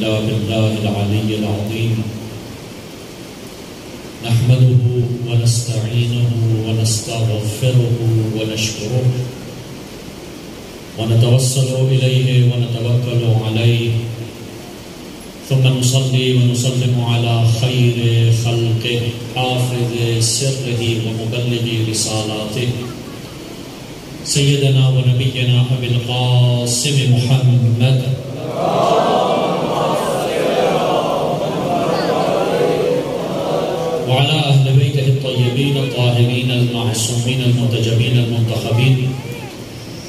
إلا بالله العلي العظيم نحمده ونستعينه ونستغفره ونشكره ونتوسل إليه ونتوكل عليه ثم نصلي ونسلم على خير خلقه حافظ سره ومبلغ رسالاته سيدنا ونبينا أبي القاسم محمد وعلى أهل بيته الطيبين الطاهرين المعصومين المنتجبين المنتخبين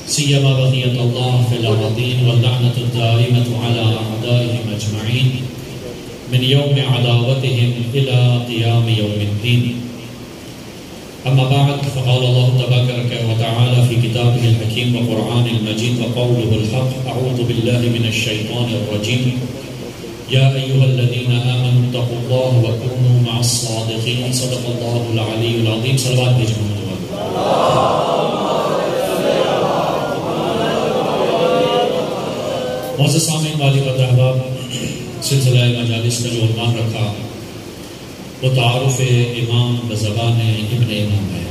سيما بقية الله في الأرضين واللعنة الدائمة على أعدائهم أجمعين من يوم عداوتهم إلى قيام يوم الدين. أما بعد فقال الله تبارك وتعالى في كتابه الحكيم وقرآن المجيد وقوله الحق أعوذ بالله من الشيطان الرجيم يا أيها الذين آمنوا اتقوا الله وكونوا مع الصادقين صدق الله العلي العظيم. صلوات بجمع معزز سامعین والی قدر احباب، سلسلہ مجالس کا جو عنوان رکھا وہ تعارف امام بزبان ابن امام ہے.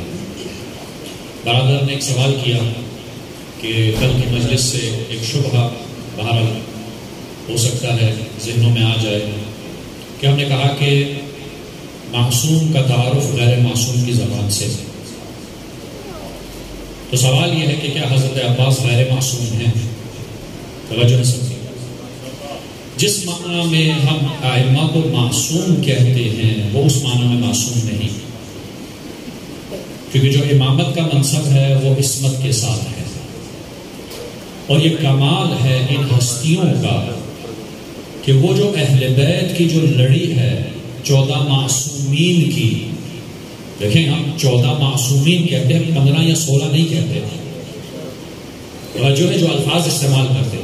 برادر نے ایک سوال کیا کہ کل کی مجلس سے ایک شبہہ بہرحال ہو سکتا ہے ذہنوں میں آ جائے کہ ہم نے کہا کہ معصوم کا تعارف غیر معصوم کی زبان سے. تو سوال یہ ہے کہ کیا حضرت عباس غیر معصوم ہیں؟ توجہ سمجھیں. جس معنی میں ہم ائمہ کو معصوم کہتے ہیں وہ اس معنی میں معصوم نہیں، کیونکہ جو امامت کا منصب ہے وہ عصمت کے ساتھ ہے، اور یہ کمال ہے ان ہستیوں کا کہ وہ جو اہل بیت کی جو لڑی ہے 14 معصومین کی، دیکھیں ہم 14 معصومین کہتے ہیں، 15 یا 16 نہیں کہتے، جو ہے جو الفاظ استعمال کرتے ہیں،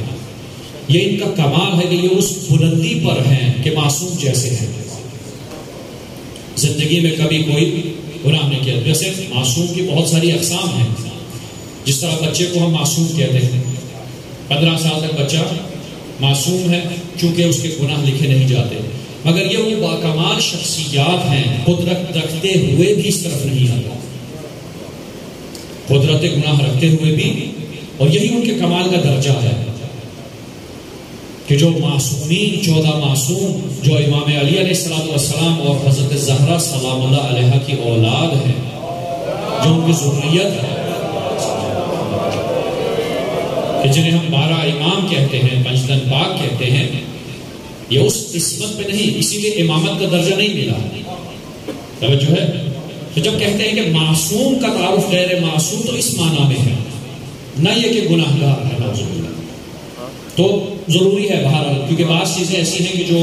یہ ان کا کمال ہے کہ یہ اس بلندی پر ہیں کہ معصوم جیسے ہیں، زندگی میں کبھی کوئی گناہ نہیں کیا. ویسے معصوم کی بہت ساری اقسام ہیں. جس طرح بچے کو ہم معصوم کہتے ہیں، 15 سال تک بچہ معصوم ہے چونکہ اس کے گناہ لکھے نہیں جاتے، مگر یہ وہ باکمال شخصیات ہیں قدرت رکھتے ہوئے بھی اس طرف نہیں آتا، قدرت گناہ رکھتے ہوئے بھی، اور یہی ان کے کمال کا درجہ ہے کہ جو معصومین 14 معصوم جو امام علی علیہ السلام اور حضرت زہرا سلام اللہ علیہ کی اولاد ہیں، جو ان کی ذریت ہے، کہ جنہیں ہم 12 امام کہتے ہیں، پنجتن پاک کہتے ہیں، یہ اس عصمت پہ نہیں، اسی لیے امامت کا درجہ نہیں ملا. توجہ ہے. تو جب کہتے ہیں کہ معصوم کا تعارف غیر معصوم تو اس معنی میں ہے، نہ یہ کہ گناہ گار ہے. تو ضروری ہے بہرحال، کیونکہ بعض چیزیں ایسی ہیں کہ جو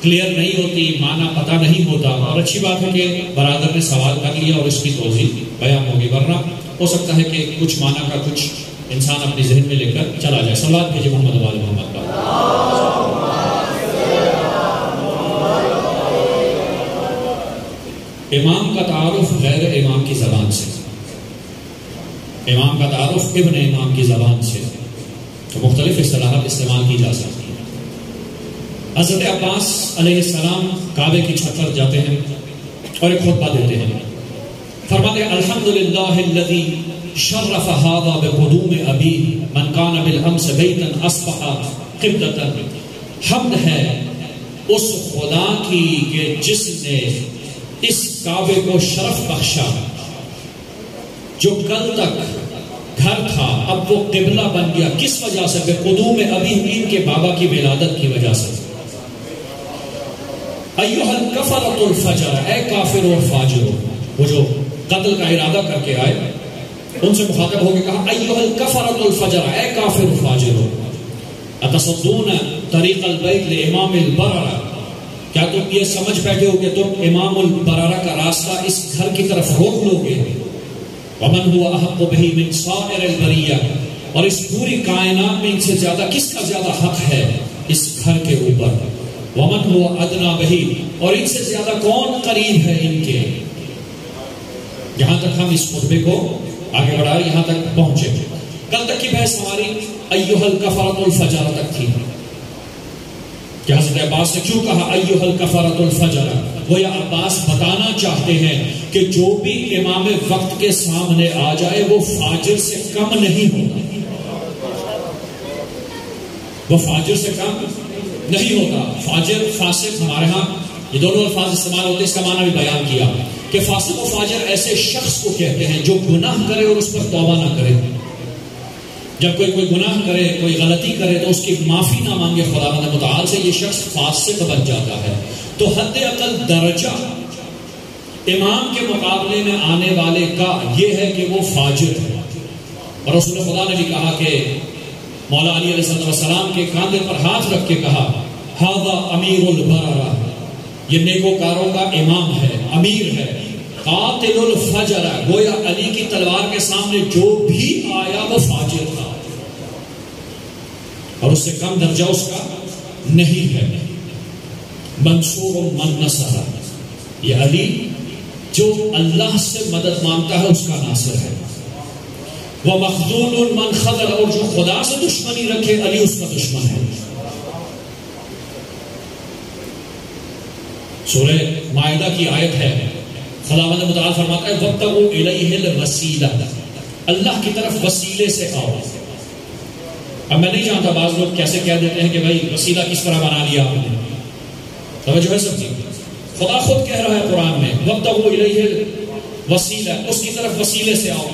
کلیئر نہیں ہوتی، معنی پتہ نہیں ہوتا، اور اچھی بات ہے کہ برادر نے سوال کر لیا اور اس کی توضیح بیان ہوگی، ورنہ ہو سکتا ہے کہ کچھ معنی کا کچھ انسان اپنے ذہن میں لے کر چلا جائے. صلوات بھیجئے محمد وآل محمد پر. امام کا تعارف غیر امام کی زبان سے، امام کا تعارف ابن امام کی زبان سے، تو مختلف اصطلاحات استعمال کی جا سکتی ہیں. حضرت عباس علیہ السلام کعبے کی چھت پر جاتے ہیں اور ایک خطبہ دیتے ہیں. فرماتے ہیں الحمدللہ الذی شرف هذا بقدوم ابی من کان بالامس بیتا اصبح قبلۃ. حمد ہے اس خدا کی کہ جس نے اس کعبے کو شرف بخشا، جو کل تک گھر تھا اب وہ قبلہ بن گیا. کس وجہ سے؟ بقدوم ابی، ان کے بابا کی ولادت کی وجہ سے. ایھا الکفرۃ الفجر، اے کافر اور فاجر، وہ جو قتل کا ارادہ کر کے آئے ان سے مخاطب ہو کے کہا ایھا الکفرۃ الفجر، اے کافر و فاجر، اتصدون طریق البیت لامام البررہ، کیا تم یہ سمجھ بیٹھے ہو کہ تم امام البررہ کا راستہ اس گھر کی طرف روک لو گے؟ ومن هو احق به من سائر البریہ، اور اس پوری کائنات میں ان سے زیادہ کس کا زیادہ حق ہے اس گھر کے اوپر؟ ومن هو ادنی به، اور ان سے زیادہ کون قریب ہے ان کے؟ یہاں تک ہم اس خطبے کو آگے بڑھائے، یہاں تک پہنچے. کل تک کی بحث ہماری ایھا الکفرۃ الفجر تک تھی. کہ حضرت عباس نے کیوں کہا ایھا الکفرۃ الفجر؟ وہ یا عباس بتانا چاہتے ہیں کہ جو بھی امام وقت کے سامنے آ جائے وہ فاجر سے کم نہیں ہوتا، وہ فاجر سے کم نہیں ہوتا۔ فاجر فاسق، ہمارے ہاں یہ دونوں الفاظ استعمال ہوتے ہیں، اس کا معنی بھی بیان کیا کہ فاسق و فاجر ایسے شخص کو کہتے ہیں جو گناہ کرے اور اس پر توبہ نہ کرے۔ جب کوئی گناہ کرے، کوئی غلطی کرے تو اس کی معافی نہ مانگے خداوند متعال سے، یہ شخص فاسق بن جاتا ہے۔ تو حد اقل درجہ امام کے مقابلے میں آنے والے کا یہ ہے کہ وہ فاجر ہے۔ اور رسول خدا نے بھی کہا کہ مولا علی علیہ السلام کے کاندھے پر ہاتھ رکھ کے کہا ھذا امیر البررہ، یہ نیکوکاروں کا امام ہے، امیر ہے۔ قاتل الفجر، گویا علی کی تلوار کے سامنے جو بھی آیا وہ فاجر تھا، اور اس سے کم درجہ اس کا نہیں ہے۔ منصور من نصر، یہ علی جو اللہ سے مدد مانگتا ہے اس کا ناصر ہے۔ وہ مخذول من خذل، اور جو خدا سے دشمنی رکھے علی اس کا دشمن ہے۔ سورہ مائدہ کی آیت ہے، خداوند متعال فرماتا ہے وابتغوا الیہ الوسیلہ، اللہ کی طرف وسیلے سے آؤ۔ اب میں نہیں جانتا بعض لوگ کیسے کہہ دیتے ہیں کہ بھائی وسیلہ کس طرح بنا لیا آپ نے، توجہ ہے سب چیز۔ خدا خود کہہ رہا ہے قرآن میں وابتغوا الیہ الوسیلہ، اس کی طرف وسیلے سے آؤ۔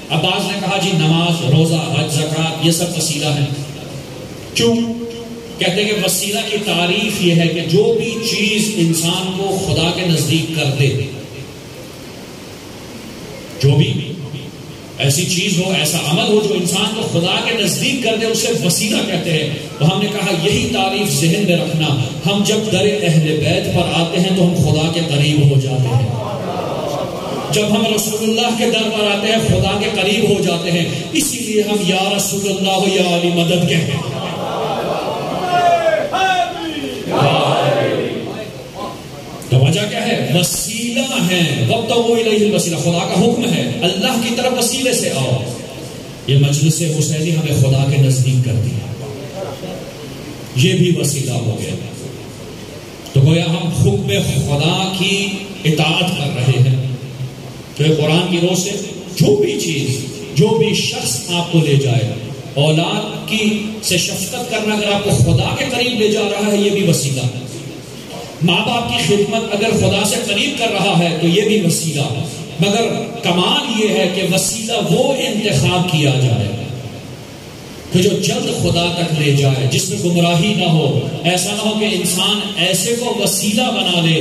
اب بعض نے کہا جی نماز، روزہ، حج، زکوٰۃ یہ سب وسیلہ ہے۔ کیوں؟ کہتے ہیں کہ وسیلہ کی تعریف یہ ہے کہ جو بھی چیز انسان کو خدا کے نزدیک کر دے، جو بھی ایسی چیز ہو، ایسا عمل ہو جو انسان کو خدا کے نزدیک کر دے، اسے وسیلہ کہتے ہیں۔ تو ہم نے کہا یہی تعریف ذہن میں رکھنا، ہم جب در اہل بیت پر آتے ہیں تو ہم خدا کے قریب ہو جاتے ہیں، جب ہم رسول اللہ کے در پر آتے ہیں خدا کے قریب ہو جاتے ہیں۔ اسی لیے ہم یا رسول اللہ یا علی مدد کہتے ہیں۔ تو وجہ کیا ہے؟ وسیلہ ہے، وابتغوا الیہ الوسیلہ، خدا کا حکم ہے اللہ کی طرف وسیلے سے آؤ۔ یہ مجلس حسینی ہمیں خدا کے نزدیک کر دیا، یہ بھی وسیلہ ہو گیا۔ تو گویا ہم حکم خدا کی اطاعت کر رہے ہیں کہ قرآن کی روح سے جو بھی چیز، جو بھی شخص آپ کو لے جائے، اولاد کی سے شفقت کرنا اگر آپ کو خدا کے قریب لے جا رہا ہے یہ بھی وسیلہ ہے۔ ماں باپ کی خدمت اگر خدا سے قریب کر رہا ہے تو یہ بھی وسیلہ ہے، مگر کمال یہ ہے کہ وسیلہ وہ انتخاب کیا جائے کہ جو جلد خدا تک لے جائے، جس میں گمراہی نہ ہو۔ ایسا نہ ہو کہ انسان ایسے کو وسیلہ بنا لے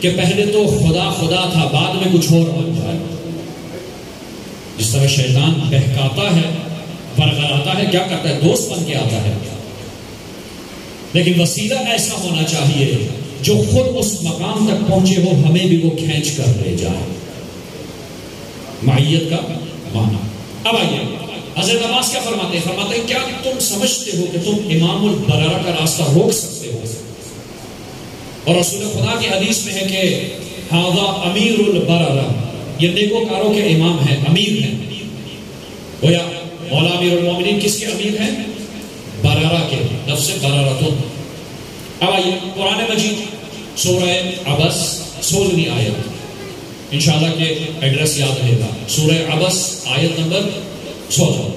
کہ پہلے تو خدا خدا تھا بعد میں کچھ اور بن جائے۔ جس طرح شیطان بہکاتا ہے، برگلاتا ہے، کیا کرتا ہے؟ دوست بن کے آتا ہے۔ لیکن وسیلہ ایسا ہونا چاہیے جو خود اس مقام تک پہنچے ہو، ہمیں بھی وہ کھینچ کر لے جائے۔ معیت کا معنی۔ اب آئیے حضرت عباس کیا فرماتے ہیں؟ فرماتے ہیں کیا تم سمجھتے ہو کہ تم امام البررہ کا راستہ روک سکتے ہو؟ اور رسول خدا کی حدیث میں ہے کہ ھذا امیر البررہ، یہ نیکوکاروں کے امام ہیں، امیر ہیں۔ گویا مولا امیر المومنین کس کے امیر ہیں؟ بررہ کے، لفظ بررۃ۔ اب آئیے قرآن مجید سورہ عبس 16ویں آیت، انشاءاللہ کے ایڈریس یاد رہے گا، سورہ عبس آیت نمبر 16۔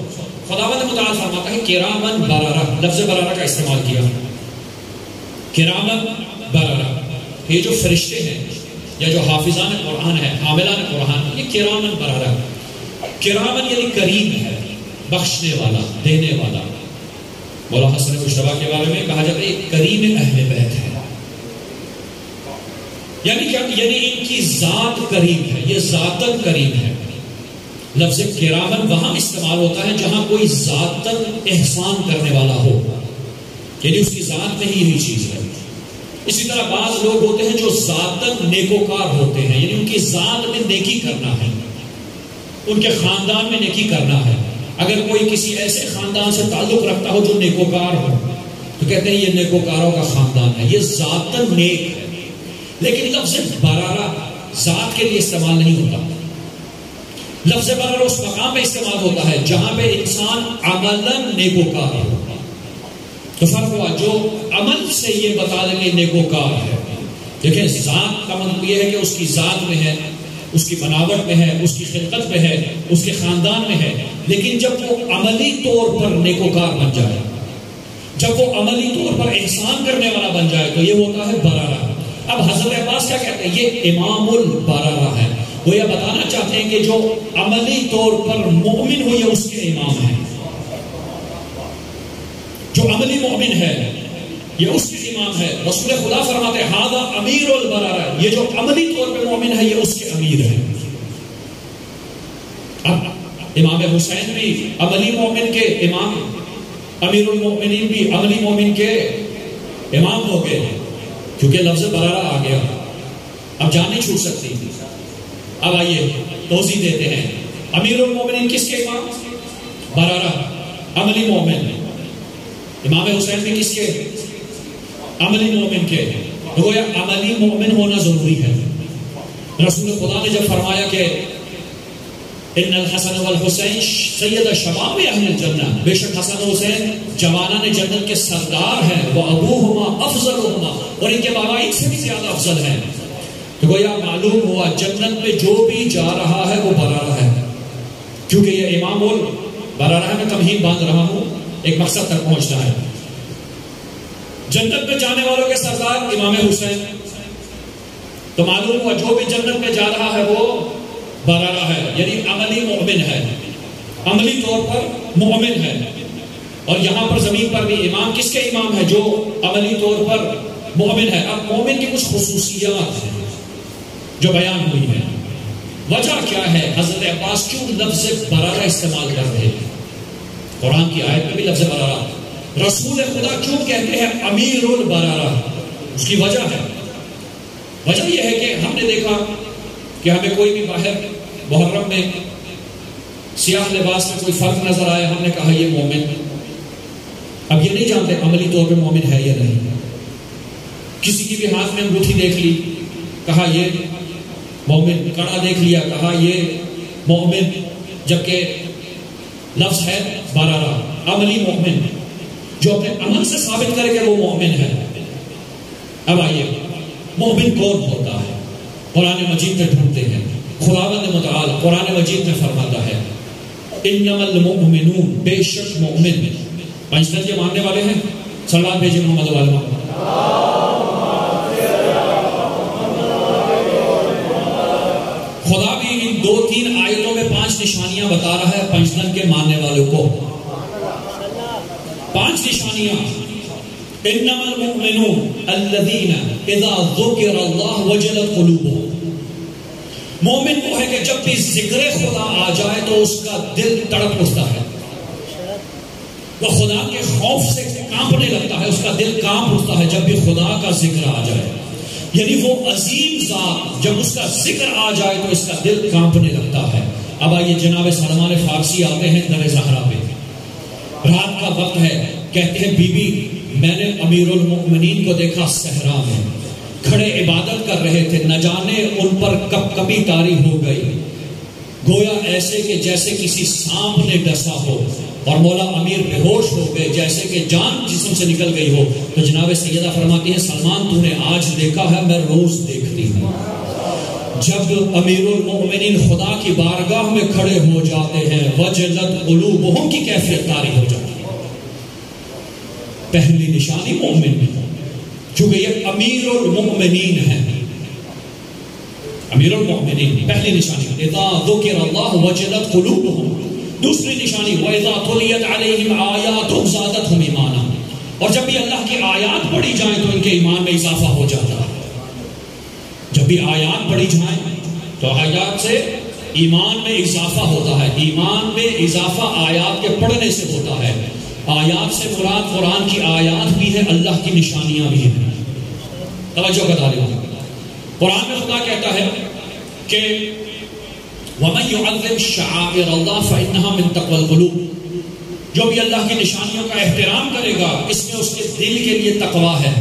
خداوند متعال فرماتا ہے کرامن بررہ، لفظ بررہ کا استعمال کیا، کرامن بررہ۔ یہ جو فرشتے ہیں یا جو حافظان قرآن ہے، حاملان قرآن، یہ کرامن بررہ۔ کرامن یعنی کریم ہے، بخشنے والا، دینے والا۔ مولا حسن مجتبیٰ کے بارے میں کہا جاتا ہے ایک کریم اہل بیت ہے، یعنی کیا؟ یعنی ان کی ذات کریم ہے، یہ ذاتاً کریم ہے۔ لفظ کرامن وہاں استعمال ہوتا ہے جہاں کوئی ذاتاً احسان کرنے والا ہو، یعنی اس کی ذات میں ہی یہی چیز ہے۔ اسی طرح بعض لوگ ہوتے ہیں جو ذاتاً نیکوکار ہوتے ہیں، یعنی ان کی ذات میں نیکی کرنا ہے، ان کے خاندان میں نیکی کرنا ہے۔ اگر کوئی کسی ایسے خاندان سے تعلق رکھتا ہو جو نیکوکار ہو تو کہتے ہیں یہ نیکوکاروں کا خاندان ہے، یہ ذاتاً نیک ہے۔ لیکن لفظ بررہ ذات کے لیے استعمال نہیں ہوتا، لفظ بررہ اس مقام میں استعمال ہوتا ہے جہاں پہ انسان عملاً نیکوکار ہو۔ تو فرق ہوا جو عمل سے یہ بتا دیں کہ نیکوکار ہے. دیکھیں ذات کا مطلب یہ ہے کہ اس کی ذات میں ہے، اس کی بناوٹ میں ہے، اس کی خلقت میں ہے، اس کے خاندان میں ہے. لیکن جب وہ عملی طور پر نیکوکار بن جائے، جب وہ عملی طور پر احسان کرنے والا بن جائے تو یہ ہوتا ہے برارہ. اب حضرت عباس کیا کہتے ہیں؟ یہ امام البرارہ ہے. وہ یہ بتانا چاہتے ہیں کہ جو عملی طور پر مومن ہو یہ اس کے امام ہے. جو عملی مومن ہے یہ اس کے امام ہے. رسول خدا فرماتے ہیں ہذا امیر البرارہ، یہ جو عملی طور پہ مومن ہے یہ اس کے امیر ہے. اب امام حسین بھی عملی مومن کے امام، امیر المومنین بھی عملی مومن کے امام ہو گئے کیونکہ لفظ برارہ آ گیا. اب جان نہیں چھوٹ سکتی. اب آئیے توضیح دیتے ہیں. امیر المومنین کس کے امام؟ برارہ. عملی مومن امام حسین بھی کس کے؟ عملی مومن کے. گویا عملی مومن ہونا ضروری ہے. رسول خدا نے جب فرمایا کہ ان الحسن والحسین سید شباب اہل الجنہ، بے شک حسن و حسین جوانان جنت کے سردار ہیں، وہ ابوہما افضلہما، اور ان کے بابا ان سے بھی زیادہ افضل ہیں. تو گویا معلوم ہوا جنت میں جو بھی جا رہا ہے وہ برارہ ہے. کیونکہ یہ امام البرارہ میں تمہید باندھ رہا ہوں، ایک مقصد تک پہنچنا ہے. جنت میں جانے والوں کے سردار امام حسین، تو معلوم ہوا جو بھی جنت میں جا رہا ہے وہ برارہ ہے، یعنی عملی مومن ہے، عملی طور پر مومن ہے. اور یہاں پر زمین پر بھی امام کس کے امام ہے؟ جو عملی طور پر مومن ہے. اب مومن کی کچھ خصوصیات ہیں جو بیان ہوئی ہیں. وجہ کیا ہے؟ حضرت عباس کیوں لفظ برارہ استعمال کر رہے ہیں؟ قرآن کی آیت میں بھی لفظ برارہ. رسول خدا کیوں کہتے ہیں امیر البرارہ؟ اس کی وجہ ہے. وجہ یہ ہے کہ ہم نے دیکھا کہ ہمیں کوئی بھی باہر محرم میں سیاہ لباس میں کوئی فرق نظر آیا، ہم نے کہا یہ مومن. اب یہ نہیں جانتے عملی طور پہ مومن ہے یا نہیں. کسی کی بھی ہاتھ میں انگوٹھی دیکھ لی، کہا یہ مومن. کڑا دیکھ لیا، کہا یہ مومن. جبکہ لفظ ہے برارہ، عملی مومن، جو اپنے عمل سے ثابت کرے کہ وہ مومن ہے. اب آئیے مومن کون ہوتا ہے؟ قرآن مجید میں ڈھونڈتے ہیں. خداوند متعال قرآن مجید میں فرماتا ہے انما المؤمنون، بے شک مومن. پنجتن کے ماننے والے ہیں، صلوات بھیجیں محمد والے. خدا بھی ان 2-3 آیتوں میں 5 نشانیاں بتا رہا ہے پنجتن کے ماننے والوں کو. 5 نشانیاں. انما المؤمنون الذين اذا ذكر الله وجلت قلوبهم. مومن وہ ہے کہ جب بھی ذکر خدا آ جائے تو اس کا دل تڑپ اٹھتا ہے، وہ خدا کے خوف سے کانپنے لگتا ہے، اس کا دل کانپ اٹھتا ہے جب بھی خدا کا ذکر آ جائے. یعنی وہ عظیم ذات جب اس کا ذکر آ جائے تو اس کا دل کانپنے لگتا ہے. اب آئیے جناب سلمان فارسی آتے ہیں در زہرا پہ. رات کا وقت ہے، کہتے ہیں بی بی میں نے امیر المؤمنین کو دیکھا صحرا میں کھڑے عبادت کر رہے تھے، نہ جانے ان پر کب کبھی طاری ہو گئی، گویا ایسے کہ جیسے کسی سانپ نے ڈسا ہو. اور مولا امیر بے ہوش ہو گئے جیسے کہ جان جسم سے نکل گئی ہو. تو جناب سیدہ فرماتی ہیں سلمان تو نے آج دیکھا ہے، میں روز دیکھتی ہوں. جب امیر المؤمنین خدا کی بارگاہ میں کھڑے ہو جاتے ہیں وجلت قلوبہم کی کیفیت طاری ہو جاتی ہے. پہلی نشانی مومن میں، چونکہ یہ امیر المؤمنین ہے. امیر المؤمنین پہلی نشانی اذا ذکر اللہ وجلت قلوبہم. دوسری نشانی واذا تلیت علیہم آیاتہ زادتہم ایمانا. اور جب بھی اللہ کی آیات پڑھی جائیں تو ان کے ایمان میں اضافہ ہو جاتا ہے. جب بھی آیات پڑھی جائیں تو آیات سے ایمان میں اضافہ ہوتا ہے. ایمان میں اضافہ آیات کے پڑھنے سے ہوتا ہے. آیات سے مراد قرآن کی آیات بھی ہے، اللہ کی نشانیاں بھی ہیں. توجہ کا دار ہو. قرآن میں خدا کہتا ہے کہ وَمَن يُعَظِّمْ شَعَائِرَ اللَّهِ فَإِنَّهَا مِن تَقْوَى الْقُلُوبِ. جو بھی اللہ کی نشانیوں کا احترام کرے گا اس میں اس کے دل کے لیے تقویٰ ہے.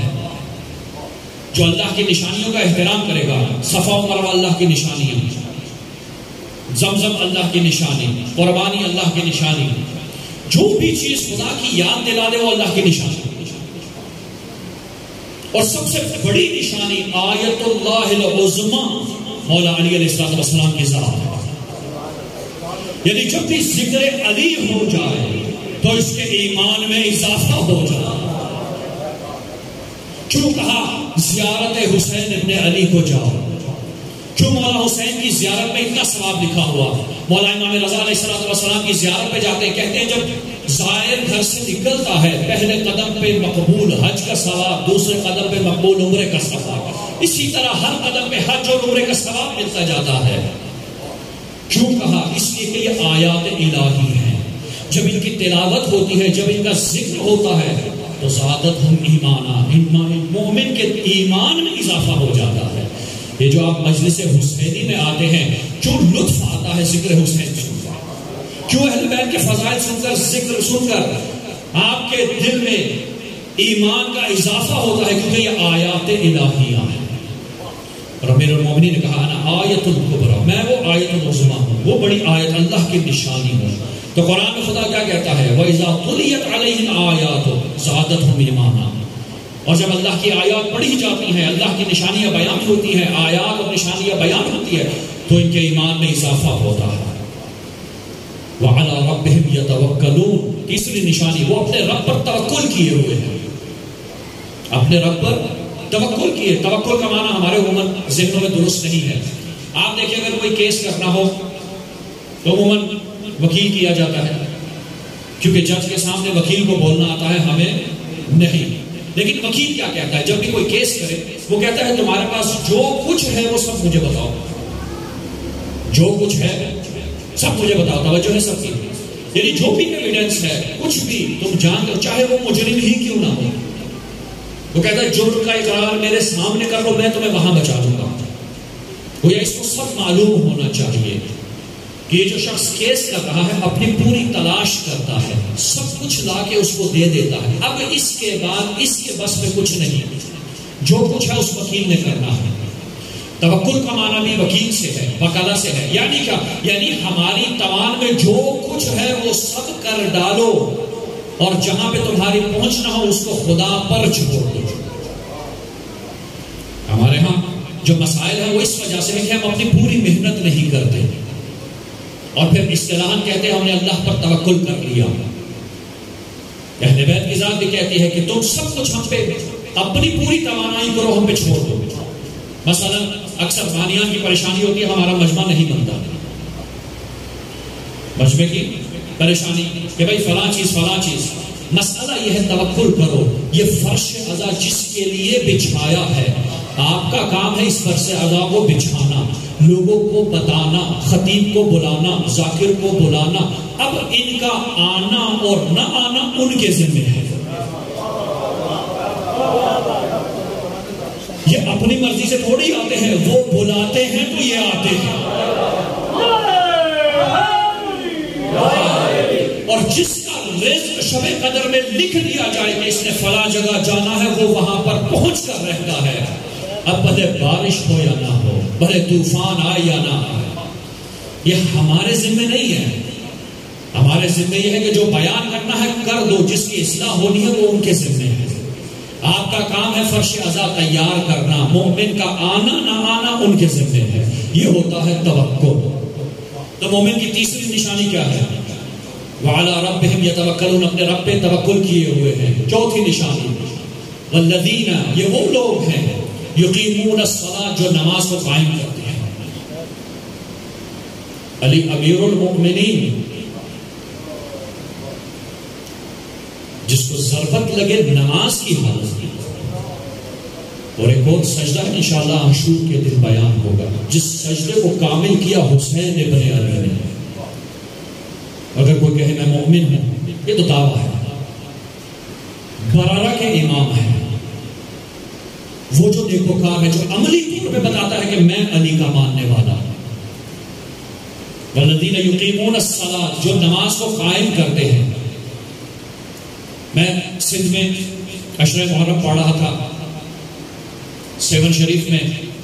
جو اللہ کی نشانیوں کا احترام کرے گا، صفا و مروہ اللہ کی نشانیاں، زمزم اللہ کی نشانی، قربانی اللہ کی نشانی، جو بھی چیز خدا کی یاد دلا دے وہ اللہ کی نشانی. اور سب سے بڑی نشانی آیت اللہ العظمی مولا علی علیہ السلام کی ذات ہے. یعنی جب بھی ذکر علی ہو جائے تو اس کے ایمان میں اضافہ ہو جائے. کیوں کہا زیارت حسین ابن علی کو جاؤ؟ کیوں مولا حسین کی زیارت میں اتنا ثواب لکھا ہوا؟ مولا امام رضا علیہ السلام کی زیارت پہ جاتے ہیں، کہتے ہیں جب زائر گھر سے نکلتا ہے پہلے قدم پہ مقبول حج کا ثواب، دوسرے قدم پہ مقبول عمرے کا ثواب، اسی طرح ہر قدم پہ حج اور عمرے کا ثواب ملتا جاتا ہے. کیوں کہا؟ اس لیے کہ یہ آیات الہی ہیں، جب ان کی تلاوت ہوتی ہے، جب ان کا ذکر ہوتا ہے تو زادت ہم ایمانا، مومن کے ایمان میں اضافہ ہو جاتا ہے. یہ جو آپ مجلس حسینی میں آتے ہیں، کیوں لطف آتا ہے ذکر حسین سن کر، کیوں اہل بیت کے فضائل سن کر، ذکر سن کر آپ کے دل میں ایمان کا اضافہ ہوتا ہے، کیونکہ یہ آیات الہیہ ہیں. اور امیر المومنین نے کہا انا آیت الکبریٰ، میں وہ آیت العظمیٰ ہوں، وہ بڑی آیت، اللہ کی نشانی ہوں. تو قرآن میں خدا کیا کہتا ہے؟ وَإِذَا تُلِيَتْ عَلَيْهِمْ آيَاتُ زَادَتْهُمْ ایمانا. اور جب اللہ کی آیات پڑھی جاتی ہیں، اللہ کی نشانیاں بیان ہوتی ہیں، آیات اور نشانیاں بیان ہوتی ہیں، تو ان کے ایمان میں اضافہ ہوتا ہے. وَعَلَىٰ رَبِّهِمْ يَتَوَكَّلُونَ. تیسری نشانی، وہ اپنے رب پر توکل کیے ہوئے ہیں، اپنے رب پر توکل کیے. توکل کا معنی ہمارے عموماً ذہنوں میں درست نہیں ہے. آپ دیکھیں اگر کوئی کیس کرنا ہو تو عموماً وکیل کیا جاتا ہے، کیونکہ جج کے سامنے وکیل کو بولنا آتا ہے، ہمیں نہیں. لیکن وکیل کیا کہتا ہے جب بھی کوئی کیس کرے؟ وہ کہتا ہے تمہارے پاس جو کچھ ہے وہ سب مجھے بتاؤ، جو کچھ ہے سب مجھے بتاؤ. توجہ ہے سب کی؟ یعنی جو بھی ایویڈنس ہے، کچھ بھی تم جان کر، چاہے وہ مجرم ہی کیوں نہ ہو. وہ کہتا ہے جرم کا اقرار میرے سامنے کر لو، میں تمہیں وہاں بچا دوں گا. وہ اس کو سب معلوم ہونا چاہیے کہ یہ جو شخص کیس کر رہا ہے اپنی پوری تلاش کرتا ہے، سب کچھ لا کے اس کو دے دیتا ہے. اب اس کے بعد اس کے بس میں کچھ نہیں، جو کچھ ہے اس وکیل نے کرنا ہے. توکل کا معنی بھی وکیل سے ہے، وکالہ سے ہے. یعنی کیا؟ یعنی ہماری توان میں جو کچھ ہے وہ سب کر ڈالو، اور جہاں پہ تمہاری پہنچ نہ ہو اس کو خدا پر چھوڑ دو. ہمارے ہاں جو مسائل ہیں وہ اس وجہ سے ہے کہ ہم اپنی پوری محنت نہیں کرتے، اور پھر اصطلاحاً کہتے ہیں ہم نے اللہ پر توکل کر لیا. اہل بیت کی ذات بھی کہتی ہے کہ تم سب کچھ ہم پہ اپنی پوری توانائی کرو، ہم پہ چھوڑ دو. مثلا اکثر بانیان کی پریشانی ہوتی ہے ہمارا مجمع نہیں بنتا، مجمع کی پریشانی کہ بھائی فلاں چیز. مسئلہ یہ ہے توکل کرو. یہ فرش عزا جس کے لیے بچھایا ہے، آپ کا کام ہے اس فرش عزا کو بچھانا، لوگوں کو بتانا، خطیب کو بلانا، ذاکر کو بلانا. اب ان کا آنا اور نہ آنا ان کے ذمہ ہے. یہ اپنی مرضی سے تھوڑی آتے ہیں، وہ بلاتے ہیں تو یہ آتے ہیں. اور جس کا رزق شب قدر میں لکھ دیا جائے کہ اس نے فلاں جگہ جانا ہے، وہ وہاں پر پہنچ کر رہتا ہے. اب بھلے بارش ہو یا نہ ہو، بھلے طوفان آئے یا نہ آئے، یہ ہمارے ذمہ نہیں ہے. ہمارے ذمہ یہ ہے کہ جو بیان کرنا ہے کر دو، جس کی اصلاح ہونی ہے وہ ان کے ذمہ ہے. آپ کا کام ہے فرش عزا تیار کرنا، مومن کا آنا نہ آنا ان کے ذمہ ہے. یہ ہوتا ہے توکل. تو مومن کی تیسری نشانی کیا ہے؟ وَعَلَىٰ رَبِّهِمْ يَتَوَكَّلُونَ، اپنے رب پہ توکل کیے ہوئے ہیں. چوتھی نشانی وَالَّذِينَ، یہ وہ لوگ ہیں یقیمون الصلاۃ، جو نماز کو قائم کرتے ہیں. علی امیر المؤمنین، جس کو ضربت لگے نماز کی حالت کی. اور ایک اور سجدہ انشاءاللہ عاشور کے دن بیان ہوگا، جس سجدے کو کامل کیا حسین ابن علی نے. اگر کوئی کہے میں مومن ہوں، یہ تو دعویٰ ہے. برارہ کے امام ہے وہ جو نیکوکار ہے، جو عملی طور پہ بتاتا ہے کہ میں علی کا ماننے والا ہوں. والذین یقیمون الصلاۃ، جو نماز کو قائم کرتے ہیں. میں سندھ میں عشرہ محرم پڑھ رہا تھا 7 شریف میں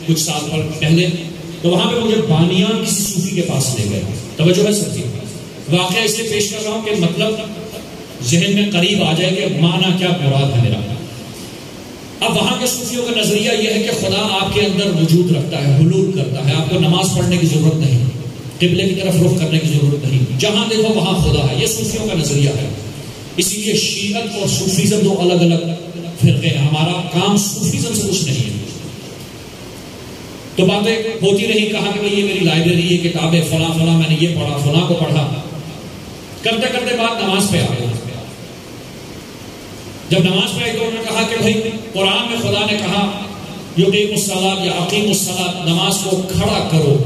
کچھ سال پہلے، تو وہاں پہ مجھے بانیان کسی صوفی کے پاس لے گئے. توجہ ہے سب کی؟ واقعہ اس لیے پیش کر رہا ہوں کہ مطلب ذہن میں قریب آ جائے کہ معنی کیا مراد ہے میرا. اب وہاں کے صوفیوں کا نظریہ یہ ہے کہ خدا آپ کے اندر وجود رکھتا ہے، حلول کرتا ہے، آپ کو نماز پڑھنے کی ضرورت نہیں، قبلے کی طرف رخ کرنے کی ضرورت نہیں، جہاں دیکھو وہاں خدا ہے. یہ صوفیوں کا نظریہ ہے. اسی لیے شیعت اور صوفیزم دو الگ الگ فرقے ہیں. ہمارا کام صوفیزم سے کچھ نہیں ہے. تو باتیں ہوتی رہی، کہا کہ یہ میری لائبریری، یہ کتابیں فلاں فلاں میں نے یہ پڑھا، فلاں کو پڑھا. کرتے کرتے بات نماز پہ آ گئی. جب نماز پہ آئی تو انہوں نے کہا کہ بھائی قرآن میں خدا نے کہا یقیم الصلاۃ یا اقیم الصلاۃ، نماز کو کھڑا کرو.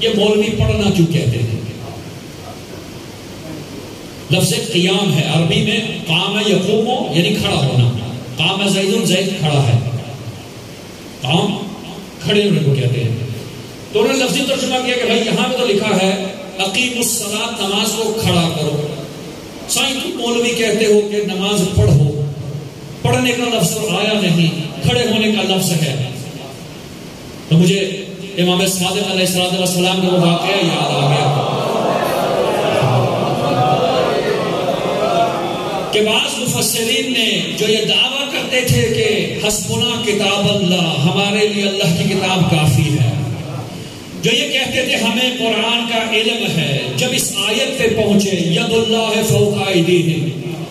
یہ مولوی پڑھنا کیوں کہتے ہیں؟ لفظ قیام ہے عربی میں، قام یقوم یعنی کھڑا ہونا. قام زید، زید کھڑا ہے، قام کھڑے ہونے کو کہتے ہیں. تو انہوں نے لفظی ترجمہ کیا کہ بھائی یہاں پہ تو لکھا ہے اقیم الصلاۃ، نماز کو کھڑا کرو. سائیں تم مولوی کہتے ہو کہ نماز پڑھو، پڑھنے کا لفظ آیا نہیں، کھڑے ہونے کا لفظ ہے. تو مجھے امام صادق علیہ السلام کا وہ واقعہ یاد آ گیا کہ بعض مفسرین نے جو یہ دعویٰ کرتے تھے کہ حسبنا کتاب اللہ، ہمارے لیے اللہ کی کتاب کافی ہے، جو یہ کہتے تھے ہمیں قرآن کا علم ہے، جب اس آیت پہ پہنچے ید اللہ فوق ایدیہم،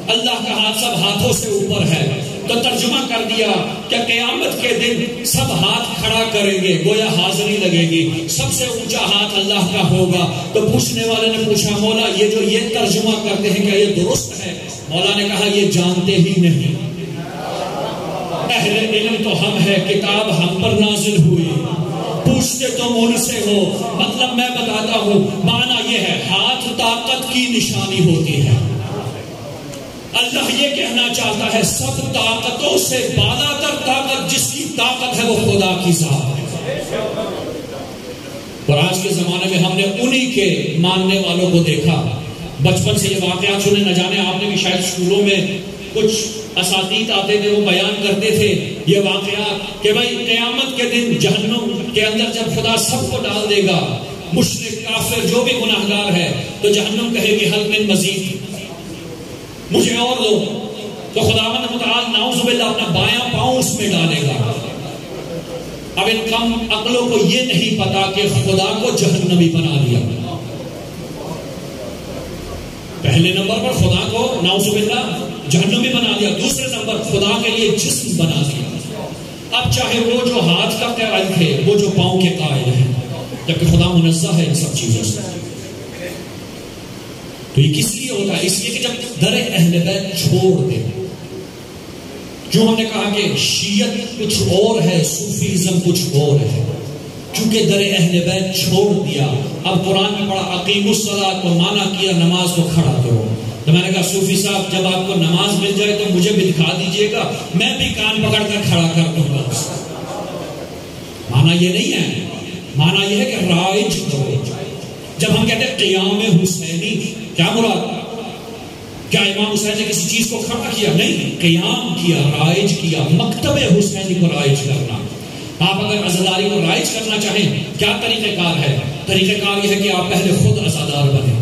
اللہ کا ہاتھ سب ہاتھوں سے اوپر ہے، تو ترجمہ کر دیا کہ قیامت کے دن سب ہاتھ کھڑا کریں گے، گویا حاضری لگے گی، سب سے اونچا ہاتھ اللہ کا ہوگا. تو پوچھنے والے نے پوچھا مولا یہ جو یہ ترجمہ کرتے ہیں کیا یہ درست ہے؟ مولا نے کہا یہ جانتے ہی نہیں، اہل علم تو ہم ہے، کتاب ہم پر نازل ہوئی، پوچھتے تو مجھ سے ہو. مطلب میں بتاتا ہوں، معنی یہ ہے ہاتھ طاقت کی نشانی ہوتی ہے. اللہ یہ کہنا چاہتا ہے سب طاقتوں سے بالا تر طاقت جس کی طاقت ہے وہ خدا کی ذات ہے. اور آج کے زمانے میں ہم نے انہی کے ماننے والوں کو دیکھا. بچپن سے یہ واقعات سنے، نہ جانے آپ نے بھی شاید اسکولوں میں کچھ اساتید آتے تھے وہ بیان کرتے تھے یہ واقعات کہ بھائی قیامت کے دن جہنم کے اندر جب خدا سب کو ڈال دے گا، مشرک کافر جو بھی گناہگار ہے، تو جہنم کہے گی حل من مزید، مجھے اور دو. تو خداوند متعال نعوذ باللہ اپنا بایاں پاؤں اس میں ڈالے گا. اب ان کم عقلوں کو یہ نہیں پتا کہ خدا کو جہنمی بنا دیا. پہلے نمبر پر خدا کو نعوذ باللہ جہنمی بنا دیا، دوسرے نمبر خدا کے لیے جسم بنا دیا. اب چاہے وہ جو ہاتھ کا قائل تھے، وہ جو پاؤں کے قائل ہیں، جبکہ خدا منزہ ہے ان سب چیزوں سے. تو یہ کس لیے ہوتا ہے؟ اس لیے کہ جب در اہل بیت چھوڑ دے. جو ہم نے کہا کہ شیعت کچھ اور ہے، صوفیزم کچھ اور ہے. چونکہ در اہل بیت چھوڑ دیا، اب قرآن میں پڑھا اقیم الصلاۃ کو مانا کیا نماز کو کھڑا کرو. تو میں نے کہا صوفی صاحب جب آپ کو نماز مل جائے تو مجھے بھی دکھا دیجئے گا، میں بھی کان پکڑ کر کھڑا کر دوں گا. مانا یہ نہیں ہے، مانا یہ ہے کہ رائج کرو. جب ہم کہتے ہیں قیام حسینی، کیا مراد؟ کیا امام حسین نے کسی چیز کو کھڑا کیا؟ نہیں، قیام کیا، رائج کیا. مکتب حسینی کو رائج کرنا. آپ اگر عزاداری کو رائج کرنا چاہیں کیا طریقہ کار ہے؟ طریقہ کار یہ ہے کہ آپ پہلے خود عزادار بنیں،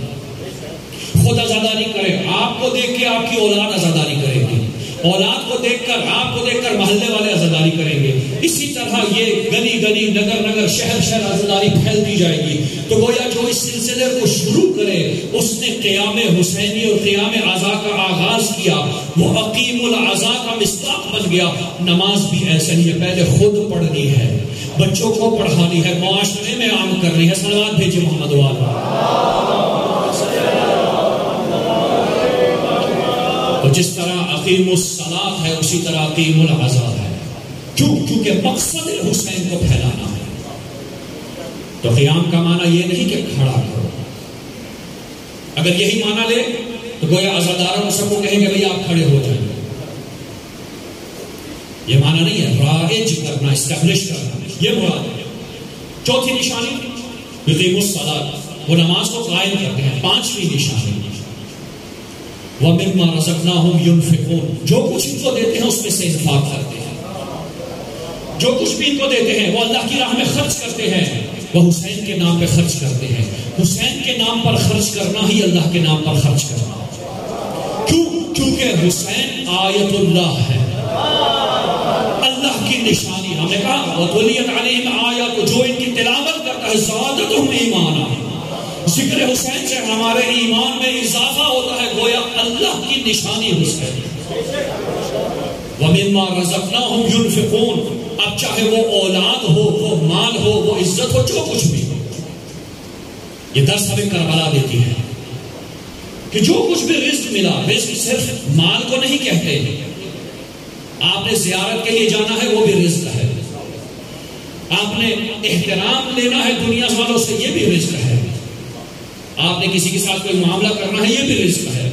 خود عزاداری کریں. آپ کو دیکھ کے آپ کی اولاد عزاداری کرے گی، اولاد کو دیکھ کر آپ کو دیکھ کر محلے والے عزاداری کریں گے. اسی طرح یہ گلی گلی نگر نگر شہر شہر عزاداری پھیلتی جائے گی. تو گویا جو اس سلسلے کو شروع کرے اس نے قیام حسینی اور قیام عزا کا آغاز کیا، وہ اقیم العزا کا مصداق بن گیا. نماز بھی ایسا ہی ہے، پہلے خود پڑھنی ہے، بچوں کو پڑھانی ہے، معاشرے میں عام کرنی ہے. صلوات بھیجے محمد والا. تو جس طرح اقیم الصلاۃ ہے اسی طرح اقیم العزا ہے، کیونکہ مقصد حسین کو پھیلانا ہے. تو قیام کا معنی یہ نہیں کہ کھڑا کرو. اگر یہی معنی لے تو گویا عزاداروں سب کو کہیں گے بھئی آپ کھڑے ہو جائیں. یہ معنی نہیں ہے، رائج کرنا، اسٹیبلش کرنا، یہ مراد ہے. چوتھی نشانی یقیم الصلاۃ، وہ نماز کو قائم کرتے ہیں. پانچویں نشانی وَمِمَّا رَزَقْنَاهُمْ يُنْفِقُونَ، جو کچھ ان کو دیتے ہیں اس میں سے انفاق کرتے ہیں. جو کچھ بھی ان کو دیتے ہیں وہ اللہ کی راہ میں خرچ کرتے ہیں، وہ حسین کے نام پہ خرچ کرتے ہیں. حسین کے نام پر خرچ کرنا ہی اللہ کے نام پر خرچ کرنا. کیوں؟ کیونکہ حسین آیت اللہ ہے. اللہ کی نشانی. ہم نے کہا وَتُلِيَتْ عَلَيْهِمْ آیَاتُ, جو ان کی تلاوت کرتا ہے زَادَتْهُمْ ایمانا, ذکر حسین سے ہمارے ایمان میں اضافہ ہوتا ہے, گویا اللہ کی نشانی حسین. وَمِمَّا رَزَقْنَاهُمْ يُنْفِقُونَ, اب چاہے وہ اولاد ہو, وہ مال ہو, وہ عزت ہو, جو کچھ بھی ہو. یہ درس ہمیں کربلا دیتی ہے کہ جو کچھ بھی رزق ملا, رزق صرف مال کو نہیں کہتے. آپ نے زیارت کے لیے جانا ہے, وہ بھی رزق ہے. آپ نے احترام لینا ہے دنیا والوں سے, یہ بھی رزق ہے. آپ نے کسی کے ساتھ کوئی معاملہ کرنا ہے, یہ بھی رزق ہے.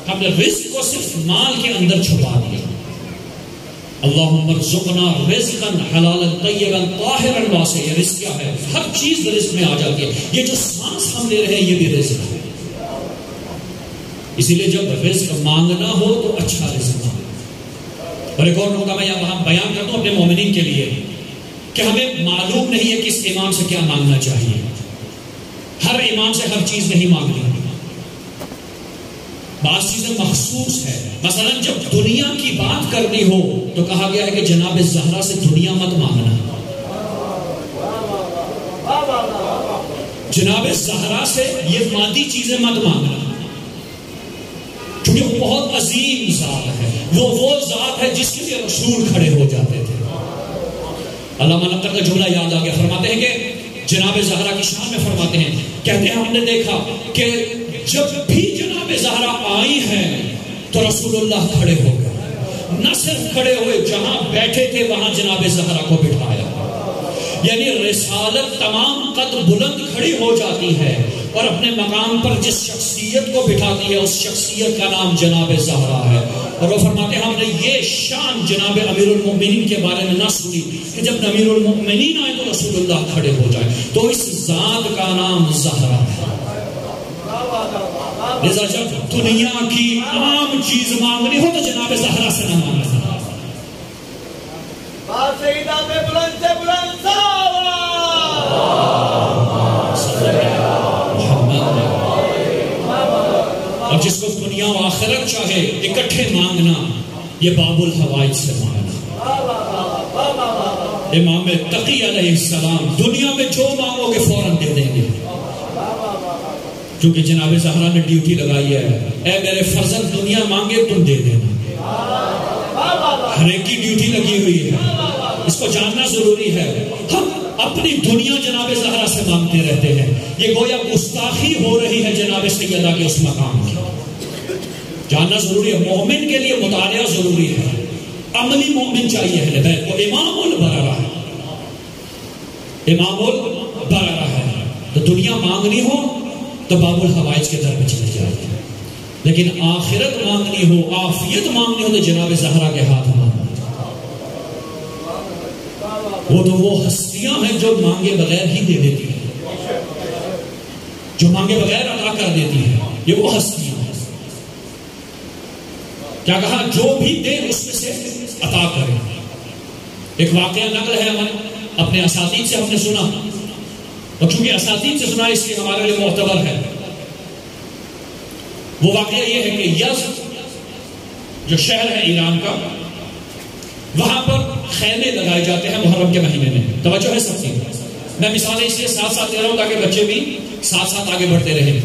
ہم نے رزق کو صرف مال کے اندر چھپا دیا. اللہم ارزقنا رزقا حلالا طیبا طاہرا واسعا, یہ رزق کیا ہے؟ ہر چیز رزق میں آ جاتی ہے. یہ جو سانس ہم لے رہے ہیں یہ بھی رزق ہے. اسی لیے جب رزق مانگنا ہو تو اچھا رزق مانگنا. اور ایک اور نقطہ میں یہاں بیان کرتا ہوں اپنے مومنین کے لیے کہ ہمیں معلوم نہیں ہے کس امام سے کیا مانگنا چاہیے. ہر امام سے ہر چیز نہیں مانگنی. بعض چیزیں مخصوص ہے. مثلا جب دنیا کی بات کرنی ہو تو کہا گیا ہے کہ جناب زہرا سے دنیا مت مانگنا. جناب زہرا سے یہ مادی چیزیں مت مانگنا, کیونکہ وہ بہت عظیم ذات ہے. وہ ذات ہے جس کے لیے رسول کھڑے ہو جاتے تھے. علامہ نقر کا جملہ یاد آ گیا. فرماتے ہیں کہ جناب زہرا کی شان میں فرماتے ہیں, کہتے ہیں ہم نے دیکھا کہ جب بھی جناب زہرا آئی ہیں تو رسول اللہ کھڑے ہو گئے. نہ صرف کھڑے ہوئے, جہاں بیٹھے تھے وہاں جناب زہرا کو بٹھایا. یعنی رسالت تمام قد بلند کھڑی ہو جاتی ہے اور اپنے مقام پر جس شخصیت کو بٹھاتی ہے اس شخصیت کا نام جناب زہرا ہے. اور وہ فرماتے ہیں ہم نے یہ شان جناب امیر المؤمنین کے بارے میں نہ سنی کہ جب امیر المؤمنین آئے تو رسول اللہ کھڑے ہو جائے. تو اس ذات کا نام زہرا ہے. لذا جب دنیا کی عام چیز مانگنی ہو تو جناب زہرا سے نہ مانگنا. اور جس کو دنیا و آخرت چاہے اکٹھے مانگنا, یہ باب الحوائج سے مانگنا. امام تقی علیہ السلام دنیا میں جو مانگو گے فوراً دے دیں گے, کیونکہ جناب زہرا نے ڈیوٹی لگائی ہے, اے میرے فرزند دنیا مانگے تم دے دینا. ہر ایک کی ڈیوٹی لگی ہوئی ہے, اس کو جاننا ضروری ہے. ہم اپنی دنیا جناب زہرا سے مانگتے رہتے ہیں, یہ گویا گستاخی ہو رہی ہے جناب سیدہ کے اس مقام کی. جاننا ضروری ہے. مومن کے لیے مطالعہ ضروری ہے. عملی مومن چاہیے اہل بیت کو. امام البررہ ہے, امام البررہ ہے. تو دنیا مانگنی ہو تو باب الحوائج کے در میں چلے جائے, لیکن آخرت مانگنی ہو, عافیت مانگنی ہو تو جناب زہرا کے ہاتھ مانگنا. وہ تو وہ ہستیاں ہیں جو مانگے بغیر ہی دے دیتی ہیں, جو مانگے بغیر عطا کر دیتی ہیں. یہ وہ ہستیاں ہیں. کیا کہا, جو بھی دے اس میں سے عطا کرے. ایک واقعہ نقل ہے ہمارے اپنے اساتید سے ہم نے سنا, اور چونکہ اساتید سے سنا اس لیے ہمارے لیے معتبر ہے. وہ واقعہ یہ ہے کہ یزد جو شہر ہے ایران کا, وہاں پر خیمے لگائے جاتے ہیں محرم کے مہینے میں. توجہ ہے سب کی. میں مثالیں اس لیے ساتھ ساتھ دے رہا ہوں تاکہ بچے بھی ساتھ ساتھ آگے بڑھتے رہیں.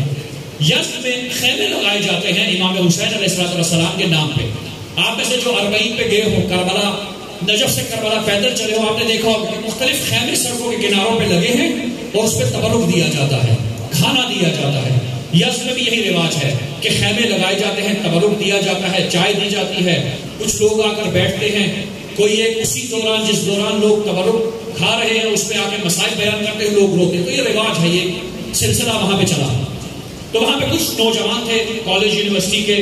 یزد میں خیمے لگائے جاتے ہیں امام حسین علیہ السلام کے نام پہ. آپ میں سے جو اربعین پہ گئے ہو, کربلا نجف سے کربلا پیدل چلے ہو, آپ نے دیکھا ہوگا کہ مختلف خیمے سڑکوں کے کناروں پہ لگے ہیں اور اس پہ تبرک دیا جاتا ہے, کھانا دیا جاتا ہے. یزد میں بھی یہی رواج ہے کہ خیمے لگائے جاتے ہیں, تبرک دیا جاتا ہے, چائے دی جاتی ہے. کچھ لوگ آ کر بیٹھتے ہیں, کوئی ایک اسی دوران جس دوران لوگ تبرک کھا رہے ہیں اس پہ آ کے مسائل بیان کرتے ہیں, لوگ روتے ہیں. تو یہ رواج ہے, یہ سلسلہ وہاں پہ چلا. تو وہاں پہ کچھ نوجوان تھے کالج یونیورسٹی کے,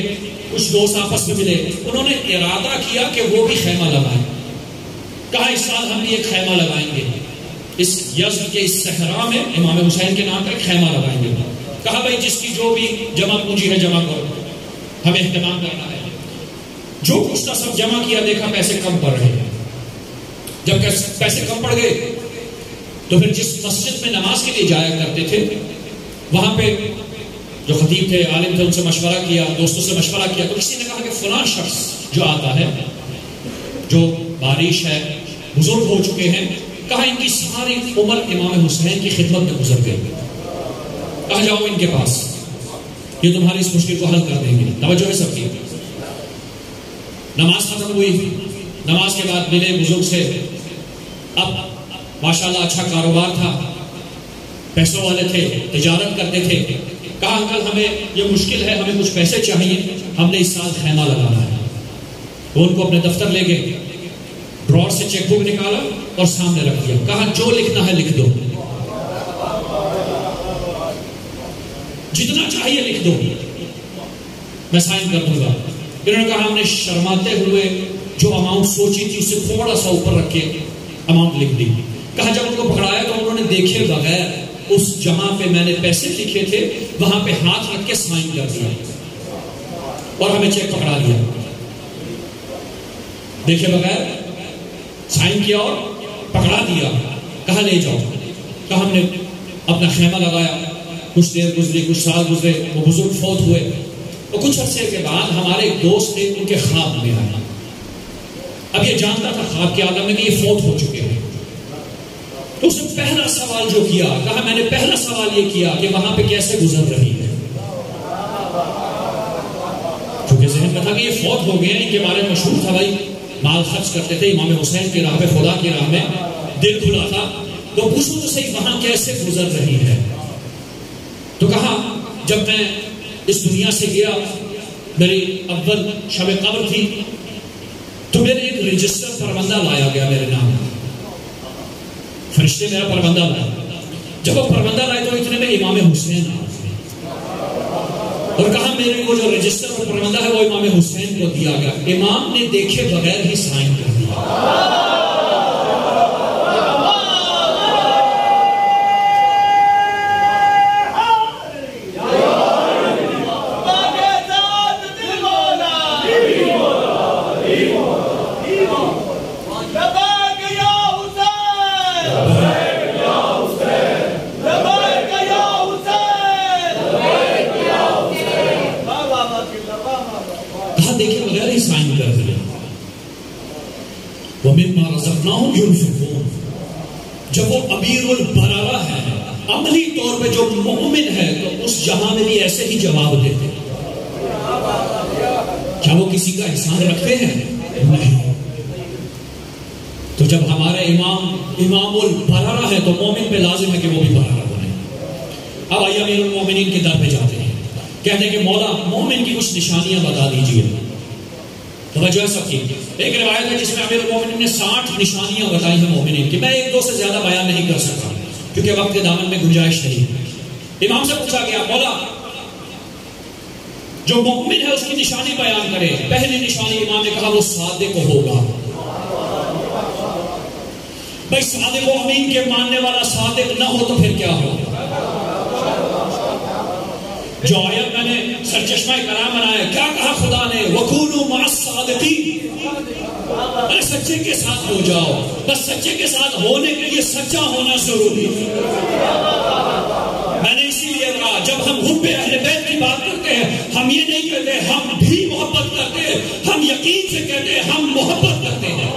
کچھ دوست آپس میں ملے, انہوں نے ارادہ کیا کہ وہ بھی خیمہ لگائیں. کہا اس سال ہم بھی ایک خیمہ لگائیں گے, اس یزد کے اس صحرا میں امام حسین کے نام پر ایک خیمہ لگائیں گے. کہا بھائی جس کی جو بھی جمع پونجی ہے جمع کرو, ہمیں اہتمام کرنا ہے. جو کچھ تھا سب جمع کیا, دیکھا پیسے کم پڑ رہے ہیں. جب پیسے کم پڑ گئے تو پھر جس مسجد میں نماز کے لیے جایا کرتے تھے وہاں پہ جو خطیب تھے, عالم تھے, ان سے مشورہ کیا, دوستوں سے مشورہ کیا. تو کسی نے کہا کہ فلاں شخص جو آتا ہے, جو بارش ہے، بزرگ ہو چکے ہیں. کہا ان کی ساری عمر امام حسین کی خدمت میں گزر گئی. کہا جاؤ ان کے پاس، یہ تمہاری اس مشکل کو حل کر دیں گے. توجہ ہے سب کی. نماز ختم ہوئی، نماز کے بعد ملے بزرگ سے. اب ماشاءاللہ اچھا کاروبار تھا، پیسوں والے تھے، تجارت کرتے تھے. کہا انکل ہمیں یہ مشکل ہے، ہمیں کچھ پیسے چاہیے، ہم نے اس سال خیمہ لگانا ہے. وہ ان کو اپنے دفتر لے گئے، ڈرور سے چیک بک نکالا اور سامنے رکھ دیا. کہا جو لکھنا ہے لکھ دو، جتنا چاہیے لکھ دو، میں سائن کر دوں گا. انہوں نے کہا ہم نے شرماتے ہوئے جو اماؤنٹ سوچی تھی اس سے تھوڑا سا اوپر رکھ کے اماؤنٹ لکھ دی. کہا جب ان کو پکڑایا تو انہوں نے دیکھے بغیر اس جہاں پہ میں نے پیسے لکھے تھے وہاں پہ ہاتھ رکھ کے سائن کر دیا اور ہمیں چیک پکڑا دیا. دیکھے بغیر سائن کیا اور پکڑا دیا. کہا لے جاؤ. کہا ہم نے اپنا خیمہ لگایا. کچھ دیر گزری، کچھ سال گزرے، وہ بزرگ فوت ہوئے. اور کچھ عرصے کے بعد ہمارے ایک دوست نے ان کے خواب میں آیا. اب یہ جانتا تھا خواب کے عالم میں کہ یہ فوت ہو چکے ہیں. تو اس نے پہلا سوال جو کیا، کہا میں نے پہلا سوال یہ کیا کہ وہاں پہ کیسے گزر رہی ہے. کیونکہ ذہن میں تھا کہ یہ فوت ہو گئے ہیں، ان کے بارے میں مشہور تھا بھائی مال خرچ کرتے تھے امام حسین کی راہ پہ، خدا کی راہ میں دل کھلا تھا. تو پوچھو تو صحیح وہاں کیسے گزر رہی ہے. تو کہا جب میں اس دنیا سے گیا، میری اول شب قبر تھی، تو میرے ایک رجسٹر پروندہ لایا گیا میرے نام. فرشتے میرا پروندہ لائے. جب وہ پروندہ لائے تو اتنے میں امام حسین آ گئے اور کہا میرے کو جو رجسٹر اور پروندہ ہے وہ امام حسین کو دیا گیا. امام نے دیکھے بغیر ہی سائن کر دیا. جب وہ امیر البرارہ ہے، عملی طور پہ جو مومن ہے، تو اس جہاں میں بھی ایسے ہی جواب دیتے. کیا وہ کسی کا احسان رکھتے ہیں؟ نہیں. تو جب ہمارے امام البرارہ ہے تو مومن پہ لازم ہے کہ وہ بھی برارہ بنے. اب آئیے امیر المومنین کے در پہ جاتے ہیں، کہتے ہیں کہ مولا مومن کی کچھ نشانیاں بتا دیجیے. توجہ ہے سب کی. ایک روایت ہے جس میں امیر المومنین نے 60 نشانیاں بتائی ہیں مومنین کی. میں ایک دو سے زیادہ بیان نہیں کر سکتا کیونکہ وقت کے دامن میں گنجائش نہیں. امام سے پوچھا گیا مولا جو مومن ہے اس کی نشانی بیان کرے. پہلی نشانی امام نے کہا وہ صادق ہوگا. بھائی صادق و امین کے ماننے والا صادق نہ ہو تو پھر کیا ہو. جو آیت میں نے سرچشمہ کرام بنایا، کیا کہا خدا نے؟ وَكُونُوا مَعَ الصَّادِقِينَ. ارے سچے کے ساتھ ہو جاؤ. بس سچے کے ساتھ ہونے کے لیے سچا ہونا ضروری ہے. میں نے اسی لیے کہا جب ہم حب اہل بیت کی بات کرتے ہیں ہم یہ نہیں کہتے ہم بھی محبت کرتے ہیں، ہم یقین سے کہتے ہیں ہم محبت کرتے ہیں.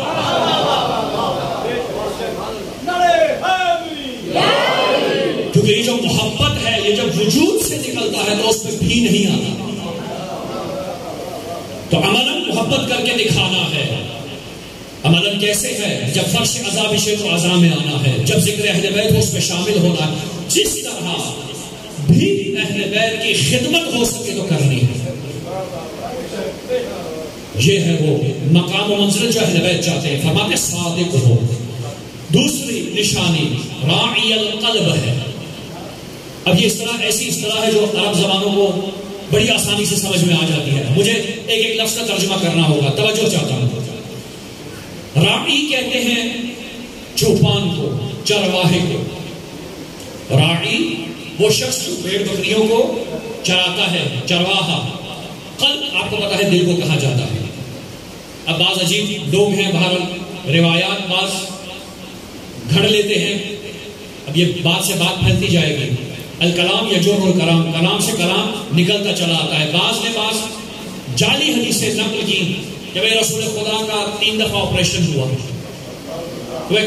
کیونکہ یہ جو محبت ہے یہ جب وجود سے نکلتا ہے تو اس میں بھی نہیں آتا. تو عملاً محبت کر کے دکھانا ہے. عملاً کیسے ہے؟ جب فرش عذاب شے تو عذاب میں آنا ہے، جب ذکر اہل بیت اس میں شامل ہونا ہے. جس طرح بھی اہل بیت کی خدمت ہو سکے تو کرنی ہے. یہ ہے وہ مقام و منزل جو اہل بیت چاہتے ہیں. فرماتے صادق ہو. دوسری نشانی راعی القلب ہے. اب یہ اصطلاح ایسی اصطلاح ہے جو عرب زبانوں کو بڑی آسانی سے سمجھ میں آ جاتی ہے. مجھے ایک ایک لفظ کا ترجمہ کرنا ہوگا، توجہ چاہتا ہوں. راعی کہتے ہیں چوپان کو، چرواہے کو. راعی وہ شخص جو بھیڑ بکریوں کو چراتا ہے، چرواہا. قلب آپ کو پتا ہے دل کو کہا جاتا ہے. اب بعض عجیب لوگ ہیں، بہرحال روایات بعض گھڑ لیتے ہیں. اب یہ بات سے بات پھیلتی جائے گی. الکلام یجر الکلام، کلام سے کلام نکلتا چلا آتا ہے. بعض نے بعض جعلی حدیثیں نقل کی جب رسول خدا کا 3 دفعہ آپریشن ہوا، وہ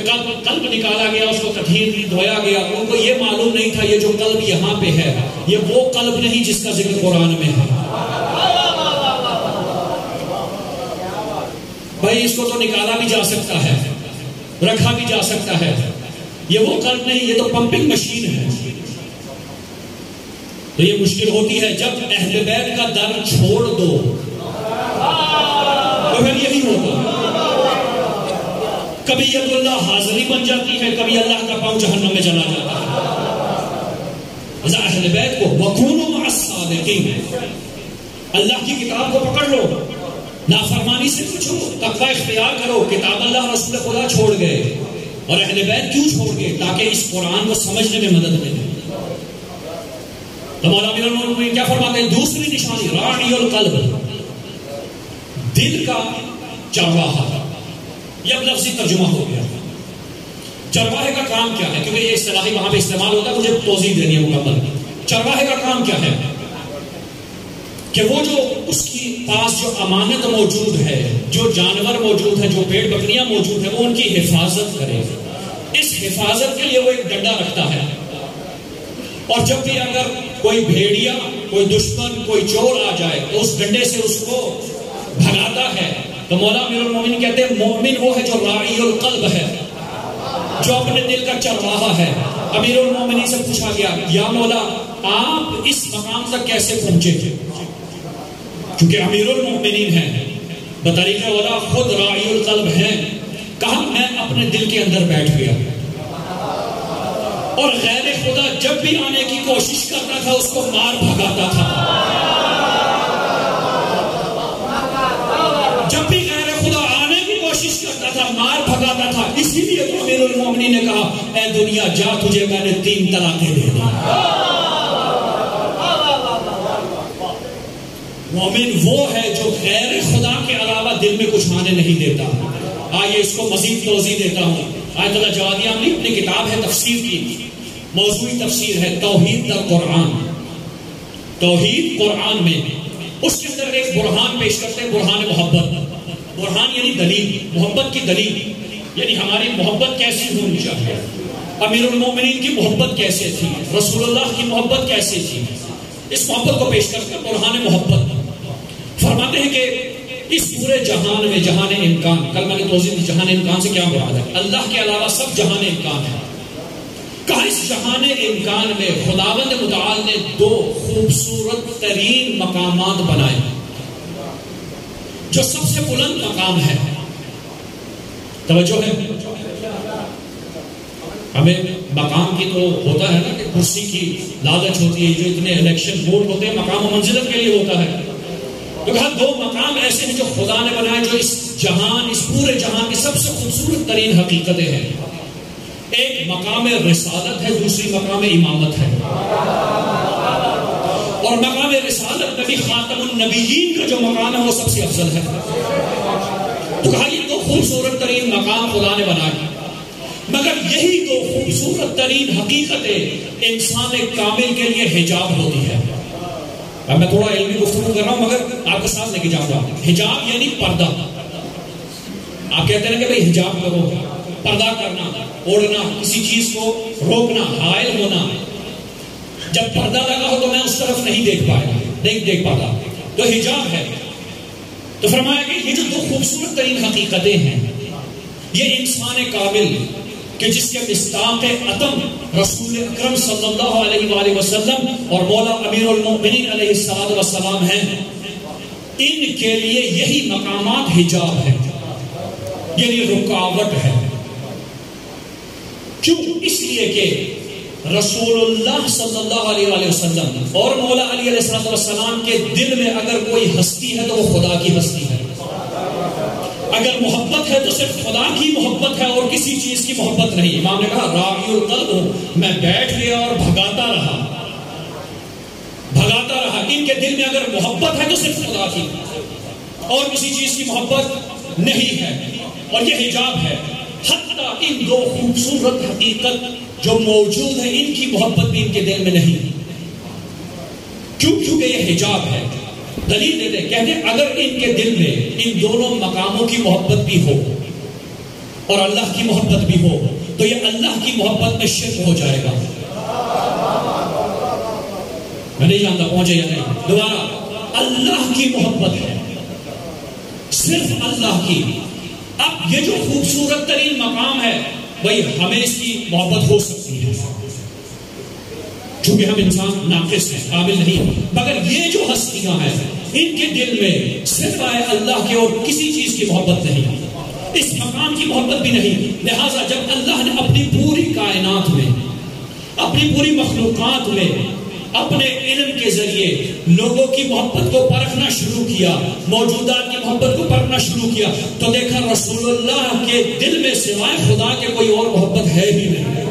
قلب نکالا گیا، اس کو کثیر دھویا گیا، ان کو یہ معلوم نہیں تھا یہ جو قلب یہاں پہ ہے یہ وہ قلب نہیں جس کا ذکر قرآن میں ہے۔ بھائی اس کو تو نکالا بھی جا سکتا ہے، رکھا بھی جا سکتا ہے، یہ وہ قلب نہیں، یہ تو پمپنگ مشین ہے۔ تو یہ مشکل ہوتی ہے جب اہل بیت کا در چھوڑ دو تو پھر یہی ہوتا، کبھی ید اللہ حاضری بن جاتی ہے، کبھی اللہ کا پاؤں جہنم میں چلا جاتا ہے۔ اہل بیت کو وَكُونُوا مَعَ الصَّادِقِينَ، اللہ کی کتاب کو پکڑ لو، نافرمانی سے پوچھو، تقوی اختیار کرو۔ کتاب اللہ رسول خدا چھوڑ گئے اور اہل بیت کیوں چھوڑ گئے؟ تاکہ اس قرآن کو سمجھنے میں مدد ملے۔ تو مولا امیر المومنین کیا فرماتے ہیں؟ دوسری نشانی راعی القلب، دل کا چرواہا۔ یہ اب لفظی ترجمہ ہو گیا۔ چرواہے کا کام کیا ہے؟ کیونکہ یہ اصطلاحی وہاں پہ استعمال ہوتا ہے، مجھے توضیح دینی ہے مکمل۔ چرواہے کا کام کیا ہے؟ کہ وہ جو اس کی پاس جو امانت موجود ہے، جو جانور موجود ہے، جو بھیڑ بکریاں موجود ہیں، وہ ان کی حفاظت کرے۔ اس حفاظت کے لیے وہ ایک ڈنڈا رکھتا ہے، اور جب بھی اگر کوئی بھیڑیا، کوئی دشمن، کوئی چور آ جائے تو اس ڈنڈے سے اس کو بھگاتا ہے۔ تو مولا امیر المومنین کہتے ہیں مومن وہ ہے جو راعی القلب ہے، جو اپنے دل کا چرواہا ہے۔ امیر المومنین سے پوچھا گیا یا مولا آپ اس مقام تک کیسے پہنچے تھے؟ کیونکہ امیر المومنین ہیں، بطریقہ والا خود راعی القلب ہیں۔ کہا میں اپنے دل کے اندر بیٹھ گیا اور غیر خدا جب بھی آنے کی کوشش کرتا تھا اس کو مار بھگاتا تھا۔ جب بھی غیر خدا آنے کی کوشش کرتا تھا مار بھگاتا تھا۔ اسی لیے تو امیر المومنین نے کہا اے دنیا جا، تجھے میں نے 3 طلاقیں دے دی۔ مومن وہ ہے جو غیر خدا کے علاوہ دل میں کچھ آنے نہیں دیتا۔ آئیے اس کو مزید توضیح دیتا ہوں۔ آیت اللہ جوادی عاملی اپنی کتاب ہے تفسیر کی، موضوعی تفسیر ہے توحید در قرآن، توحید قرآن میں اس کے اندر ایک برہان پیش کرتے ہیں، برہان محبت۔ برہان یعنی دلیل، محبت کی دلیل، یعنی ہماری محبت کیسی ہونی چاہیے، امیر المومنین کی محبت کیسے تھی، رسول اللہ کی محبت کیسے تھی، اس محبت کو پیش کرتے ہیں برہان محبت۔ فرماتے ہیں کہ اس پورے جہان میں جہان امکان، کل میں نے توضیح دی جہان امکان سے کیا مراد ہے، اللہ کے علاوہ سب جہان امکان ہے۔ کہا اس جہان امکان میں خداوند متعال نے 2 خوبصورت ترین مقامات بنائے، جو سب سے بلند مقام ہے۔ توجہ ہے، ہمیں مقام کی تو ہوتا ہے نا کہ کرسی کی لالچ ہوتی ہے، جو اتنے الیکشن ووٹ ہوتے ہیں مقام و منزلت کے لیے ہوتا ہے۔ تو کہا 2 مقام ایسے ہیں جو خدا نے بنائے، جو اس جہان، اس پورے جہان کی سب سے خوبصورت ترین حقیقتیں ہیں۔ ایک مقام رسالت ہے، دوسری مقام امامت ہے۔ اور مقام رسالت نبی خاتم النبیین کا جو مقام ہے وہ سب سے افضل ہے۔ تو کہا یہ 2 خوبصورت ترین مقام خدا نے بنائے، مگر یہی 2 خوبصورت ترین حقیقتیں انسان کامل کے لیے حجاب ہوتی ہے۔ اب میں تھوڑا علمی گفتگو کر رہا ہوں مگر آپ کے ساتھ لے کے جاؤں گا۔ حجاب یعنی پردہ۔ آپ کہتے ہیں کہ بھئی حجاب کرو، پردہ کرنا، اوڑھنا، کسی چیز کو روکنا، حائل ہونا۔ جب پردہ لگا ہو تو میں اس طرف نہیں دیکھ پاتا، تو حجاب ہے۔ تو فرمایا کہ یہ جو 2 خوبصورت ترین حقیقتیں ہیں، یہ انسان کامل کہ جس کے مصداق اتم رسول اکرم صلی اللہ علیہ وآلہ وسلم اور مولا امیر المومنین علیہ السلام ہیں، ان کے لیے یہی مقامات حجاب ہے، یعنی رکاوٹ ہے۔ کیوں؟ اس لیے کہ رسول اللہ صلی اللہ علیہ وآلہ وسلم اور مولا علی علیہ السلام کے دل میں اگر کوئی ہستی ہے تو وہ خدا کی ہستی ہے۔ اگر محبت ہے تو صرف خدا کی محبت ہے اور کسی چیز کی محبت نہیں۔ امام نے کہا راعی القلب ہوں، میں بیٹھ گیا اور بھگاتا رہا۔ ان کے دل میں اگر محبت ہے تو صرف خدا کی اور کسی چیز کی محبت نہیں ہے، اور یہ حجاب ہے۔ حتیٰ ان 2 خوبصورت حقیقت جو موجود ہیں، ان کی محبت بھی ان کے دل میں نہیں۔ کیونکہ یہ حجاب ہے۔ دلیل دیتے ہیں، کہتے ہیں اگر ان کے دل میں ان دونوں مقاموں کی محبت بھی ہو اور اللہ کی محبت بھی ہو تو یہ اللہ کی محبت میں شرک ہو جائے گا. میں نہیں جانتا پہنچے یا نہیں. دوبارہ اللہ کی محبت ہے، صرف اللہ کی. اب یہ جو خوبصورت ترین مقام ہے بھائی ہمیں اس کی محبت ہو سکتی ہے چونکہ ہم انسان ناقص ہیں، قابل نہیں، مگر یہ جو ہستیاں ہیں ان کے دل میں صرف اللہ کے اور کسی چیز کی محبت نہیں، اس مقام کی محبت بھی نہیں. لہٰذا جب اللہ نے اپنی پوری کائنات میں، اپنی پوری مخلوقات میں اپنے علم کے ذریعے لوگوں کی محبت کو پرکھنا شروع کیا، موجودات کی محبت کو پرکھنا شروع کیا، تو دیکھا رسول اللہ کے دل میں سوائے خدا کے کوئی اور محبت ہے ہی نہیں.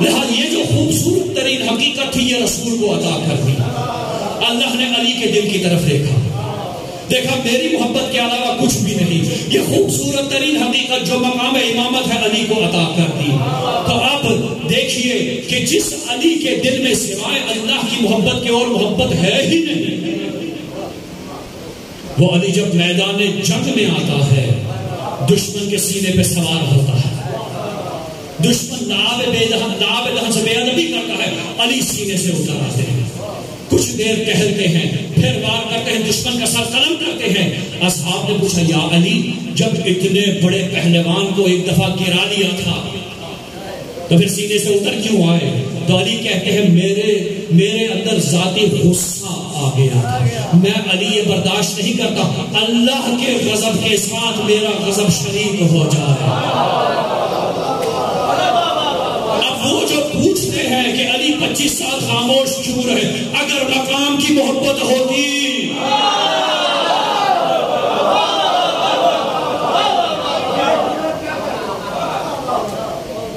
لہذا یہ جو خوبصورت ترین حقیقت تھی یہ رسول کو عطا کر دی. اللہ نے علی کے دل کی طرف دیکھا میری محبت کے علاوہ کچھ بھی نہیں. یہ خوبصورت ترین حقیقت جو مقام امامت ہے علی کو عطا کر دی. تو اب دیکھیے کہ جس علی کے دل میں سوائے اللہ کی محبت کے اور محبت ہے ہی نہیں، وہ علی جب میدان جنگ میں آتا ہے دشمن کے سینے پہ سوار ہوتا ہے، دشمن لعاب دہن سے بے ادبی کرتا ہے، علی سینے سے اتر آتے ہیں، کچھ دیر ٹہلتے ہیں، پھر وار کرتے ہیں، دشمن کا سر قلم کرتے ہیں. اصحاب نے پوچھا یا علی جب اتنے بڑے پہلوان کو ایک دفعہ گرا لیا تھا تو پھر سینے سے اتر کیوں آئے؟ تو علی کہتے ہیں میرے اندر ذاتی غصہ آ گیا، میں علی یہ برداشت نہیں کرتا اللہ کے غضب کے ساتھ میرا غضب شریک ہو جائے. اب وہ جو پوچھتے ہیں کہ علی 25 سال خاموش کیوں رہے، اگر مقام کی محبت ہوتی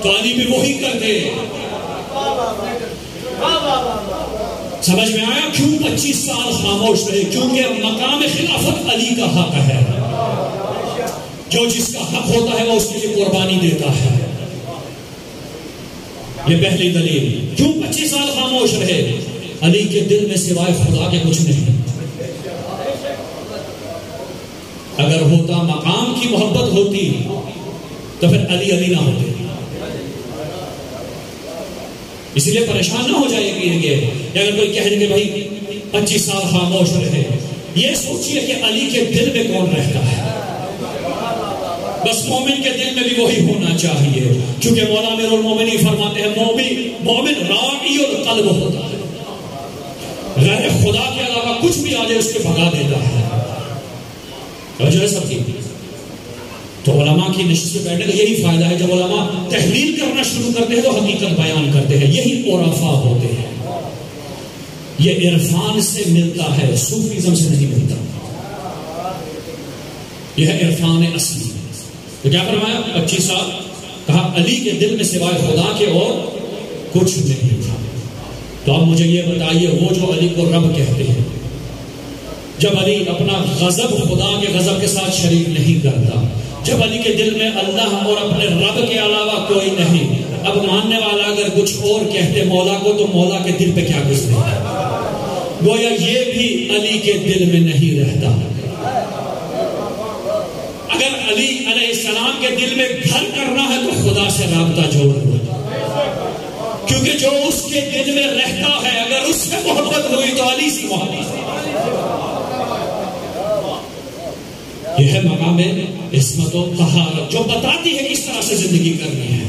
تو علی بھی وہی کرتے. سمجھ میں آیا کیوں 25 سال خاموش رہے؟ کیونکہ مقام خلافت علی کا حق ہے، جو جس کا حق ہوتا ہے وہ اس کے لیے قربانی دیتا ہے. یہ پہلی دلیل. کیوں 25 سال خاموش رہے؟ علی کے دل میں سوائے خدا کے کچھ نہیں. اگر ہوتا مقام کی محبت ہوتی تو پھر علی نہ ہوتے. اس لیے پریشان نہ ہو جائے گی اگر کوئی کہہ دے کہ بھائی 25 سال خاموش رہے. یہ سوچئے کہ علی کے دل میں کون رہتا ہے. بس مومن کے دل میں بھی وہی ہونا چاہیے، چونکہ مولا امیر المومنین فرماتے ہیں مومن راعی القلب ہوتا ہے، غیر خدا کے علاوہ کچھ بھی آ جائے اس کے بھگا دیتا ہے. جو ہے سب کی تو علماء کی نشست سے بیٹھنے کا یہی فائدہ ہے. جب علماء تحلیل کرنا شروع کرتے ہیں تو حقیقت بیان کرتے ہیں. یہی عرفاء ہوتے ہیں. یہ عرفان سے ملتا ہے، صوفیزم سے نہیں ملتا. یہ ہے عرفان اصلی. تو کیا فرمایا 25 سال کہا علی کے دل میں سوائے خدا کے اور کچھ نہیں تھا. تو اب مجھے یہ بتائیے وہ جو علی کو رب کہتے ہیں، جب علی اپنا غضب خدا کے غضب کے ساتھ شریک نہیں کرتا، جب علی کے دل میں اللہ اور اپنے رب کے علاوہ کوئی نہیں، اب ماننے والا اگر کچھ اور کہتے مولا کو تو مولا کے دل پہ کیا گزرے؟ گویا یہ بھی علی کے دل میں نہیں رہتا. اگر علی علیہ السلام کے دل میں گھر کرنا ہے تو خدا سے رابطہ جوڑ لو، کیونکہ جو اس کے دل میں رہتا ہے اگر اس سے محبت ہوئی تو علی سے محبت. یہ ہے مقام عصمت و طہارت جو بتاتی ہے کس طرح سے زندگی کرنی ہے.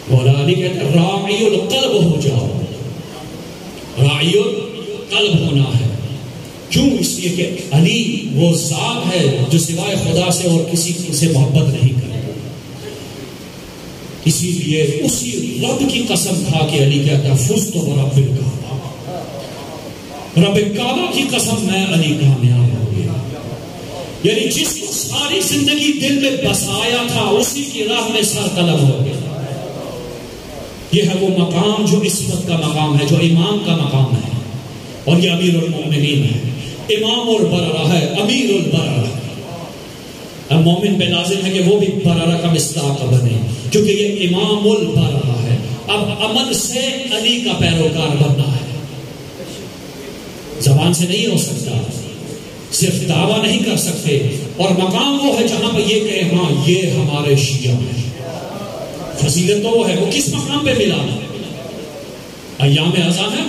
مولا علی کہتے ہیں راعی القلب ہو جاؤ. راعی القلب ہونا ہے. کیوں؟ اس لیے کہ علی وہ ذات ہے جو سوائے خدا سے اور کسی سے محبت نہیں کرتا. اسی لیے اسی رب کی قسم کھا کے علی کہتا ہے فزت برب الکعبہ، رب کعبہ کی قسم میں علی کامیاب ہو گیا. یعنی جس کو ساری زندگی دل میں بسایا تھا اسی کی راہ میں سر قلم ہو گیا. یہ ہے وہ مقام جو عصمت کا مقام ہے، جو امام کا مقام ہے. اور یہ امیر المومنین ہے، امام البررہ ہے، امیر البررہ. اب مومن پہ لازم ہے کہ وہ بھی بررہ کا مصداق بنے، کیونکہ یہ امام البررہ ہے. اب عمل سے علی کا پیروکار بننا ہے. زبان سے نہیں ہو سکتا، صرف دعویٰ نہیں کر سکتے، اور مقام وہ ہے جہاں پہ یہ کہے ہاں یہ ہمارے شیعہ ہیں۔ فضیلت تو وہ ہے، وہ کس مقام پہ ملا؟ ایام ازاں ہے،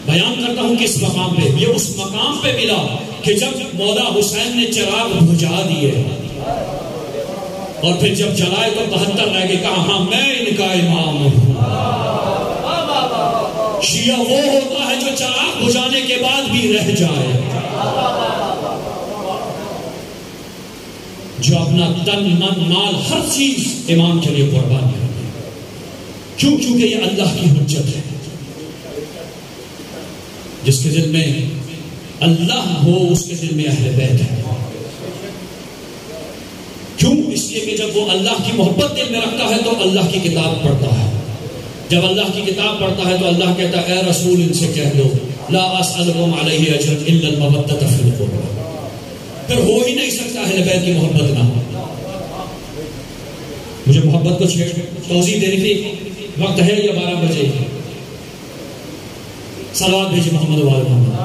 بیان کرتا ہوں کس مقام پہ، یہ اس مقام پہ ملا کہ جب مولا حسین نے چراغ بجھا دیے اور پھر جب جلائے تو 72 رہ گئے، کہا ہاں میں ان کا امام ہوں۔ شیعہ وہ ہوتا ہے جو چراغ بجھانے کے بعد بھی رہ جائے، جو اپنا تن من مال ہر چیز امام کے لیے قربان کر دے، کیونکہ یہ اللہ کی حجت ہے۔ جس کے دل میں اللہ ہو اس کے دل میں اہل بیت ہے۔ کیوں؟ اس لیے کہ جب وہ اللہ کی محبت دل میں رکھتا ہے تو اللہ کی کتاب پڑھتا ہے، جب اللہ کی کتاب پڑھتا ہے تو اللہ کہتا ہے اے رسول ان سے کہہ دو لا اسألکم علیہ اجرا الا المودۃ فی القربى۔ پھر ہو ہی نہیں سکتا اہل بیت کی محبت نہ ہو۔ مجھے محبت کو توضیح دینی تھی، وقت ہے یا 12 بجے؟ صلوات بھیجیے محمد وآل محمد۔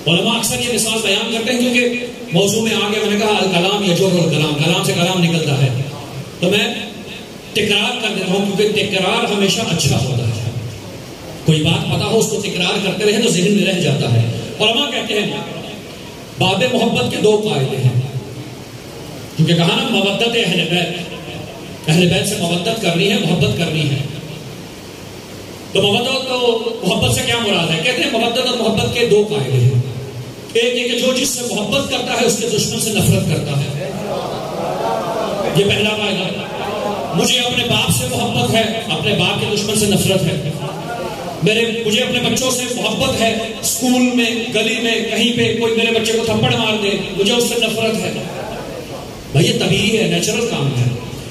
علماء اکثر یہ مثال بیان کرتے ہیں کیونکہ موضوع میں آگے میں نے کہا الکلام یجر الکلام، کلام سے کلام نکلتا ہے، تو میں تکرار کر دیتا ہوں کیونکہ تکرار ہمیشہ اچھا ہوتا ہے۔ کوئی بات پتا ہو اس کو تکرار کرتے رہے تو ذہن میں رہ جاتا ہے۔ علماء کہتے ہیں باب محبت کے 2 قاعدے ہیں، کیونکہ کہا نا مودت اہل بیت، اہل بیت سے مودت کرنی ہے، محبت کرنی ہے۔ تو محبت سے کیا مراد ہے؟ کہتے ہیں مودت اور محبت کے 2 قاعدے ہیں۔ ایک ہے کہ جو جس سے محبت کرتا ہے اس کے دشمن سے نفرت کرتا ہے، یہ پہلا قاعدہ۔ مجھے اپنے باپ سے محبت ہے، اپنے باپ کے دشمن سے نفرت ہے۔ مجھے اپنے بچوں سے محبت ہے، اسکول میں گلی میں کہیں پہ کوئی میرے بچے کو تھپڑ مار دے مجھے اس سے نفرت ہے۔ بھائی یہ طبیعی ہے، نیچرل کام ہے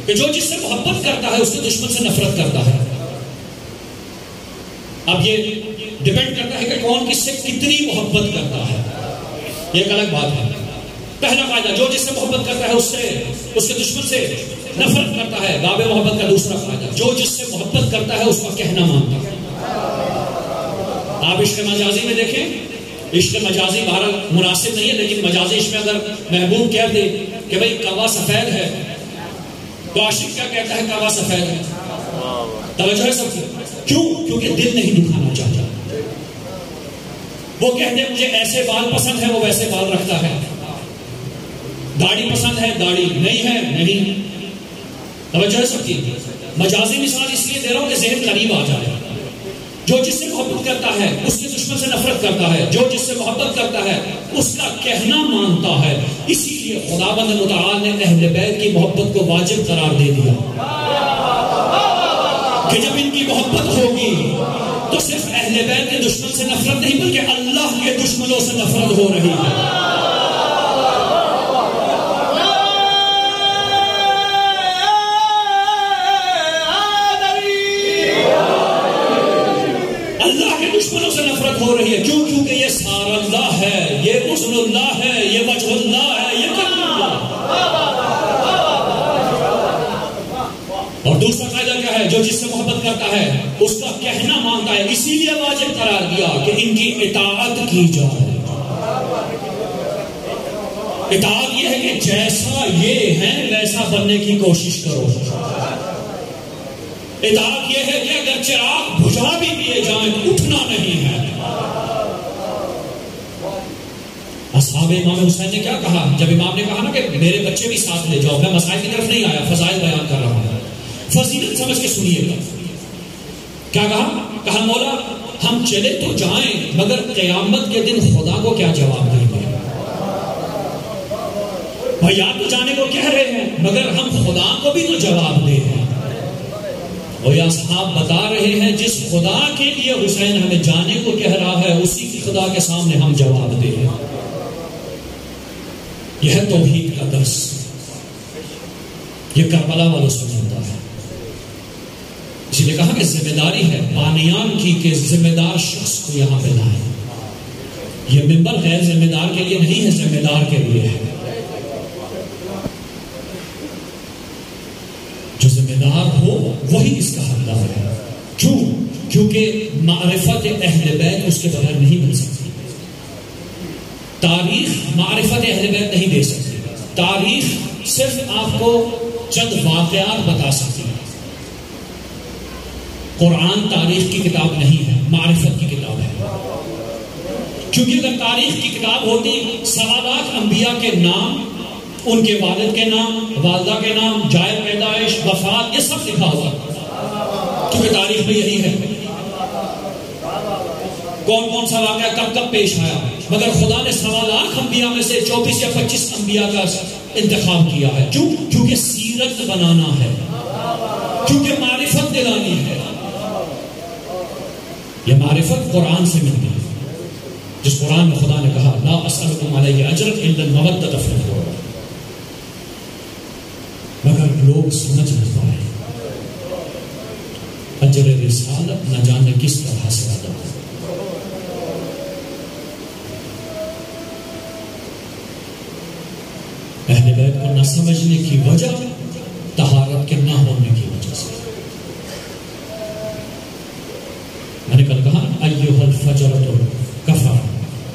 کہ جو جس سے محبت کرتا ہے اس کے دشمن سے نفرت کرتا ہے۔ اب یہ ڈیپینڈ کرتا ہے کہ کون کس سے کتنی محبت کرتا ہے، یہ ایک الگ بات ہے۔ پہلا فائدہ جو جس سے محبت کرتا ہے اس کے دشمن سے نفرت کرتا ہے۔ باب محبت کا دوسرا فائدہ جو جس سے محبت کرتا ہے اس کا کہنا مانتا ہے۔ آپ عشق مجازی میں دیکھیں، عشق مجازی بہرحال مناسب نہیں ہے، لیکن مجازی عشق میں اگر محبوب کہہ دے کہ بھائی کوا سفید ہے تو عاشق کیا کہتا ہے؟ کوا سفید ہے۔ توجہ ہے سب کی؟ کیوں؟ کیونکہ دل نہیں دکھانا چاہتا۔ وہ کہتے ہیں مجھے ایسے بال پسند ہے، وہ ویسے بال رکھتا ہے۔ داڑھی پسند ہے، داڑھی نہیں ہے، نہیں۔ توجہ ہے سب کی؟ مجازی مثال اس لیے دے رہا ہوں کہ ذہن قریب آ جائے۔ جو جس سے محبت کرتا ہے اس کے دشمن سے نفرت کرتا ہے، جو جس سے محبت کرتا ہے اس کا کہنا مانتا ہے۔ اسی لیے خداوند متعال نے اہل بیت کی محبت کو واجب قرار دے دیا کہ جب ان کی محبت ہوگی تو صرف اہل بیت کے دشمن سے نفرت نہیں بلکہ اللہ کے دشمنوں سے نفرت ہو رہی ہے۔ دشمنوں سے نفرت ہو رہی ہے، کیوں؟ کیونکہ یہ سار اللہ ہے، یہ حسن اللہ ہے، یہ وجہ اللہ ہے، یہ کرم اللہ۔ اور دوسرا قاعدہ کیا ہے؟ جو جس سے محبت کرتا ہے اس کا کہنا مانتا ہے، اسی لیے واجب قرار دیا کہ ان کی اطاعت کی جائے۔ اطاعت یہ ہے کہ جیسا یہ ہے ویسا بننے کی کوشش کرو۔ اطاعت یہ ہے کہ اگر چراغ بجھا بھی دیے جائیں اٹھنا نہیں ہے۔ اصحاب امام حسین نے کیا کہا جب امام نے کہا نا کہ میرے بچے بھی ساتھ لے جاؤ؟ میں مسائل کی طرف نہیں آیا، فضائل بیان کر رہا ہوں، فضیلت سمجھ کے سنیے گا۔ کیا کہا مولا ہم چلے تو جائیں مگر قیامت کے دن خدا کو کیا جواب دیں گے؟ بھائی آپ تو جانے کو کہہ رہے ہیں مگر ہم خدا کو بھی تو جواب دیں۔ اور یہ اصحاب بتا رہے ہیں جس خدا کے لیے حسین ہمیں جانے کو کہہ رہا ہے اسی کی خدا کے سامنے ہم جواب دیں۔ یہ ہے توحید کا درس، یہ کربلا والوں سے ملتا ہے۔ اسی لیے کہا کہ ذمہ داری ہے بانیان کی کہ ذمہ دار شخص کو یہاں پہ لائیں۔ یہ منبر غیر ذمہ دار کے لیے نہیں ہے، ذمہ دار کے لیے ہے۔ جو ذمہ دار ہو وہی اس کا حقدار ہے. کیوں؟ کیونکہ معرفت اہل بیت اس کے بغیر نہیں مل سکتی. تاریخ معرفت اہل بیت نہیں دے سکتی. تاریخ صرف آپ کو چند واقعات بتا سکتی ہے. قرآن تاریخ کی کتاب نہیں ہے، معرفت کی کتاب ہے. کیونکہ اگر تاریخ کی کتاب ہوتی 1.25 انبیاء کے نام، ان کے والد کے نام، والدہ کے نام، جائے پیدائش، وفات، یہ سب لکھا ہوگا. کیونکہ تاریخ میں یہی ہے کون کون سا واقعہ کب کب پیش آیا. مگر خدا نے 1.25 انبیاء میں سے 24 یا 25 انبیاء کا انتخاب کیا ہے. کیوں؟ کیونکہ سیرت بنانا ہے، کیونکہ معرفت دلانی ہے. یہ معرفت قرآن سے ملتی ہے، جس قرآن میں خدا نے کہا لا اسألکم علیہ اجرا الا المودۃ فی القربى. مگر لوگ سمجھ نہیں پائے. اجر رسالت نہ جانے کس طرح سے ادا ہو. اہل بیت کو نہ سمجھنے کی وجہ طہارت کے نہ ہونے کی وجہ سے. میں نے کل کہا ایھا الفجرۃ الکفر،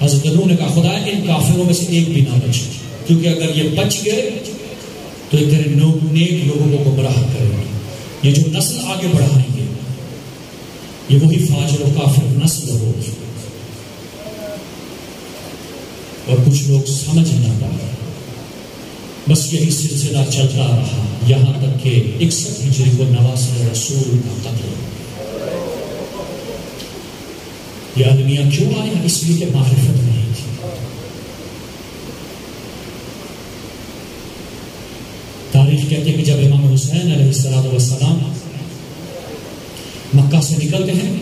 حضرت نوح نے کہا خدا ان کافروں میں سے ایک بھی نہ بچے، کیونکہ اگر یہ بچ گئے تو ایک طرح نیک لوگوں کو گمراہ کریں گے. یہ جو نسل آگے بڑھائیں گے یہ وہی فاجر و کافر نسل ہوگی. اور کچھ لوگ سمجھ نہ پائے، بس یہی سلسلہ چلتا رہا یہاں تک کہ 61 ہجری کو نواسہ رسول کا قتل. یہ آدمیاں کیوں آیا؟ اس لیے کہ معرفت نہیں تھی. تاریخ کہتے ہیں کہ جب امام حسین علیہ السلام مکہ سے نکلتے ہیں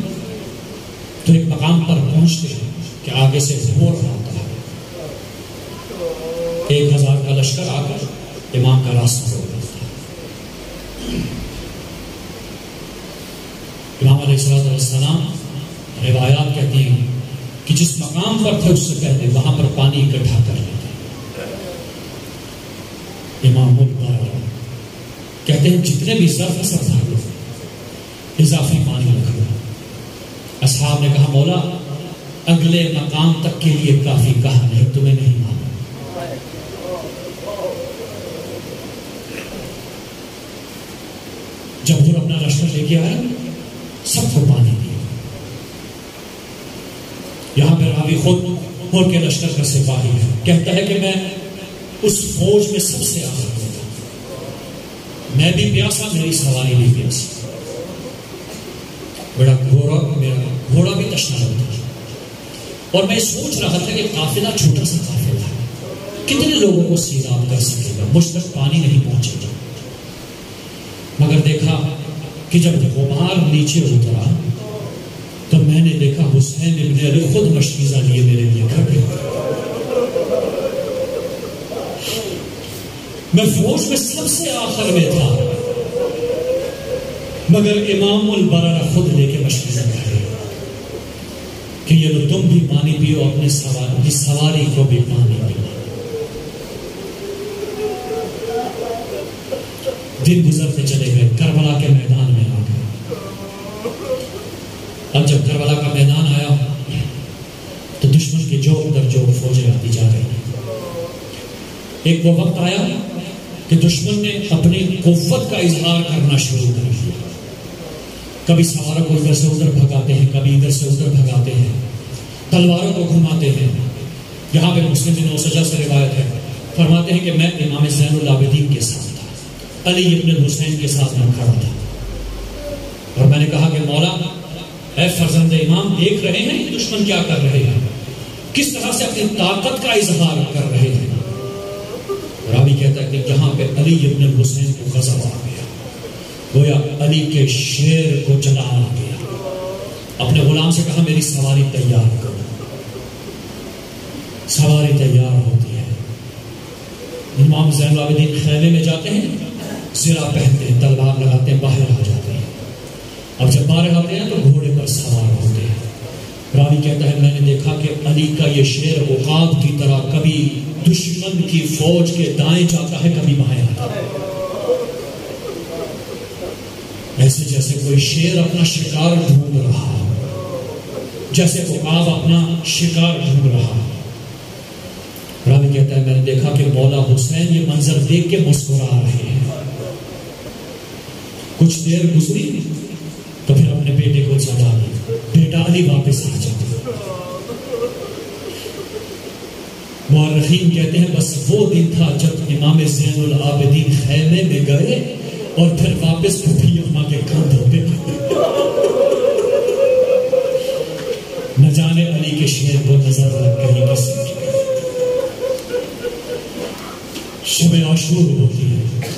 تو ایک مقام پر پہنچتے ہیں کہ آگے سے ہو رہا ہوتا ہے. 1000 کا لشکر آ کر امام کا راستہ روک دیتا ہے. امام علیہ السلام روایات کہتی ہیں کہ جس مقام پر تھے اس سے پہلے وہاں پر پانی اکٹھا کر لیتے. امام البارہ کہتے ہیں جتنے بھی ظرف سب بھر لو، اضافی پانی رکھ لو. اصحاب نے کہا مولا اگلے مقام تک کے لیے کافی کہا نہیں، تمہیں نہیں مانا. جب وہ اپنا لشکر لے کے آیا سب کو پانی دیا. یہاں پہ راوی خود کے لشکر کا سپاہی ہے، کہتا ہے کہ میں اس فوج میں سب سے آخر میں تھا. میں بھی پیاسا، میری سواری بھی پیاسی. میرا گھوڑا بھی تشنا ہوتا تھا. اور میں سوچ رہا تھا کہ قافلہ چھوٹا سا قافلہ ہے، کتنے لوگوں کو سیراب کر سکے گا، مجھ تک پانی نہیں پہنچے گا. مگر دیکھا کہ جب غبار نیچے اترا تو میں نے دیکھا حسین ابن علی خود مشکیزہ لیے میرے لیے کھڑے. میں فوج میں سب سے آخر میں تھا مگر امام البرر خود لے کے مشکیزہ کھڑے کہ یہ لو تم بھی پانی پیو، اپنے سواری کو بھی پانی پیو. دن گزرتے چلے گئے، کربلا کے میدان میں آ گئے. اب جب کربلا کا میدان آیا تو دشمن کی جوڑ در جوڑ فوجیں آتی جا رہی. ایک وہ وقت آیا کہ دشمن نے اپنی قوت کا اظہار کرنا شروع کر دیا. کبھی سواروں کو ادھر سے ادھر بھگاتے ہیں، کبھی ادھر سے ادھر بھگاتے ہیں، تلواروں کو گھماتے ہیں. یہاں پہ مسلم بن اوسجہ سے روایت ہے، فرماتے ہیں کہ میں امام زین العابدین کے ساتھ تھا، علی ابن الحسین کے ساتھ میں کھڑا تھا. اور میں نے کہا کہ مولا اے فرزند امام، دیکھ رہے ہیں دشمن کیا کر رہے ہیں، کس طرح سے اپنی طاقت کا اظہار کر رہے ہیں. راوی کہتا ہے کہ یہاں پہ علی ابن الحسین کو غضب آ گیا، گویا علی کے شیر کو جلا آ گیا. اپنے غلام سے کہا میری سواری تیار کرو. سواری تیار ہوتی ہے. امام زین العابدین خیمے میں جاتے ہیں، زرہ پہنتے ہیں، تلوار لگاتے ہیں، باہر آ جاتے ہیں. اب جب باہر آتے ہیں تو گھوڑے پر سوار ہوتے ہیں. راوی کہتا ہے میں نے دیکھا کہ علی کا یہ شیر عقاب کی طرح کبھی دشمن کی فوج کے دائیں جاتا ہے، کبھی بائیں آتا ہے. ایسے جیسے کوئی شیر اپنا شکار ڈھونڈ رہا، جیسے عقاب اپنا شکار ڈھونڈ رہا۔ راوی کہتا ہے میں نے دیکھا کہ مولا حسین یہ منظر دیکھ کے مسکرا رہے ہیں۔ کچھ دیر گزری تو پھر اپنے بیٹے کو صدا دی، بیٹا علی واپس آ جاتا۔ مورخین کہتے ہیں بس وہ دن تھا جب امام زین العابدین خیمے میں گئے اور پھر واپس پھپھی اماں کے کندھوں پہ، نہ جانے علی کے شعر کو نظر لگ گئی کسی کی۔ شب عاشور ہوتی ہے،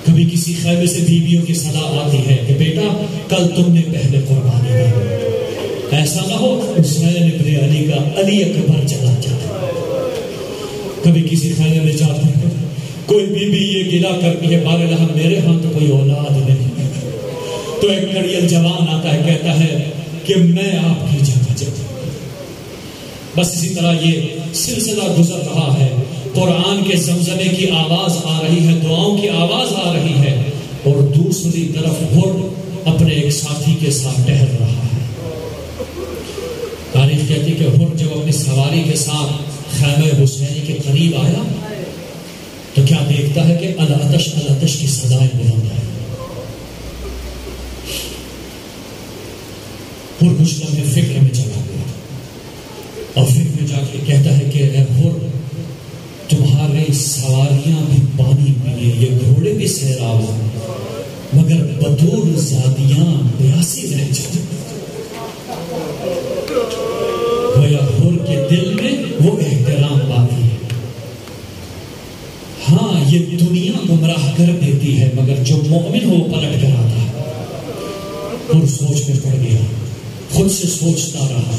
کبھی کسی خیمے سے بیویوں کی صدا آتی ہے کہ بیٹا کل تم نے پہلے قربانی دی، ایسا نہ ہو حسین ابن علی کا علی اکبر چلا جائے۔ کبھی کسی خیمے میں جاتا ہے، کوئی بیوی یہ گلا کرتی ہے بارے لحم میرے ہاں تو کوئی اولاد نہیں، تو ایک کڑیل جوان آتا ہے کہتا ہے کہ میں آپ کی جگہ جاتا ہوں۔ بس اسی طرح یہ سلسلہ گزر رہا ہے، قرآن کے زمزمے کی آواز آ رہی ہے، دعاؤں کی آواز آ رہی ہے، اور دوسری طرف حر اپنے ایک ساتھی کے ساتھ ٹہل رہا ہے۔ تاریخ کہتی کہ حر جب اپنی سواری کے ساتھ خیمہ حسینی کے قریب آیا تو کیا دیکھتا ہے کہ العطش العطش کی صدائیں بلند ہیں۔ حر کچھ لمحے فکر میں چلا گیا اور فکر میں جا کے کہتا ہے کہ اے حر، تمہارے سواریاں بھی پانی پیے، یہ گھوڑے بھی سیراب ہیں، مگر بطور زادیاں پیاسی رہ جائیں۔ گویا حر کے دل میں وہ احترام باقی ہے۔ ہاں یہ دنیا گمراہ کر دیتی ہے مگر جو مومن ہو پلٹ کر آتا ہے۔ حر سوچ میں پڑ گیا، خود سے سوچتا رہا،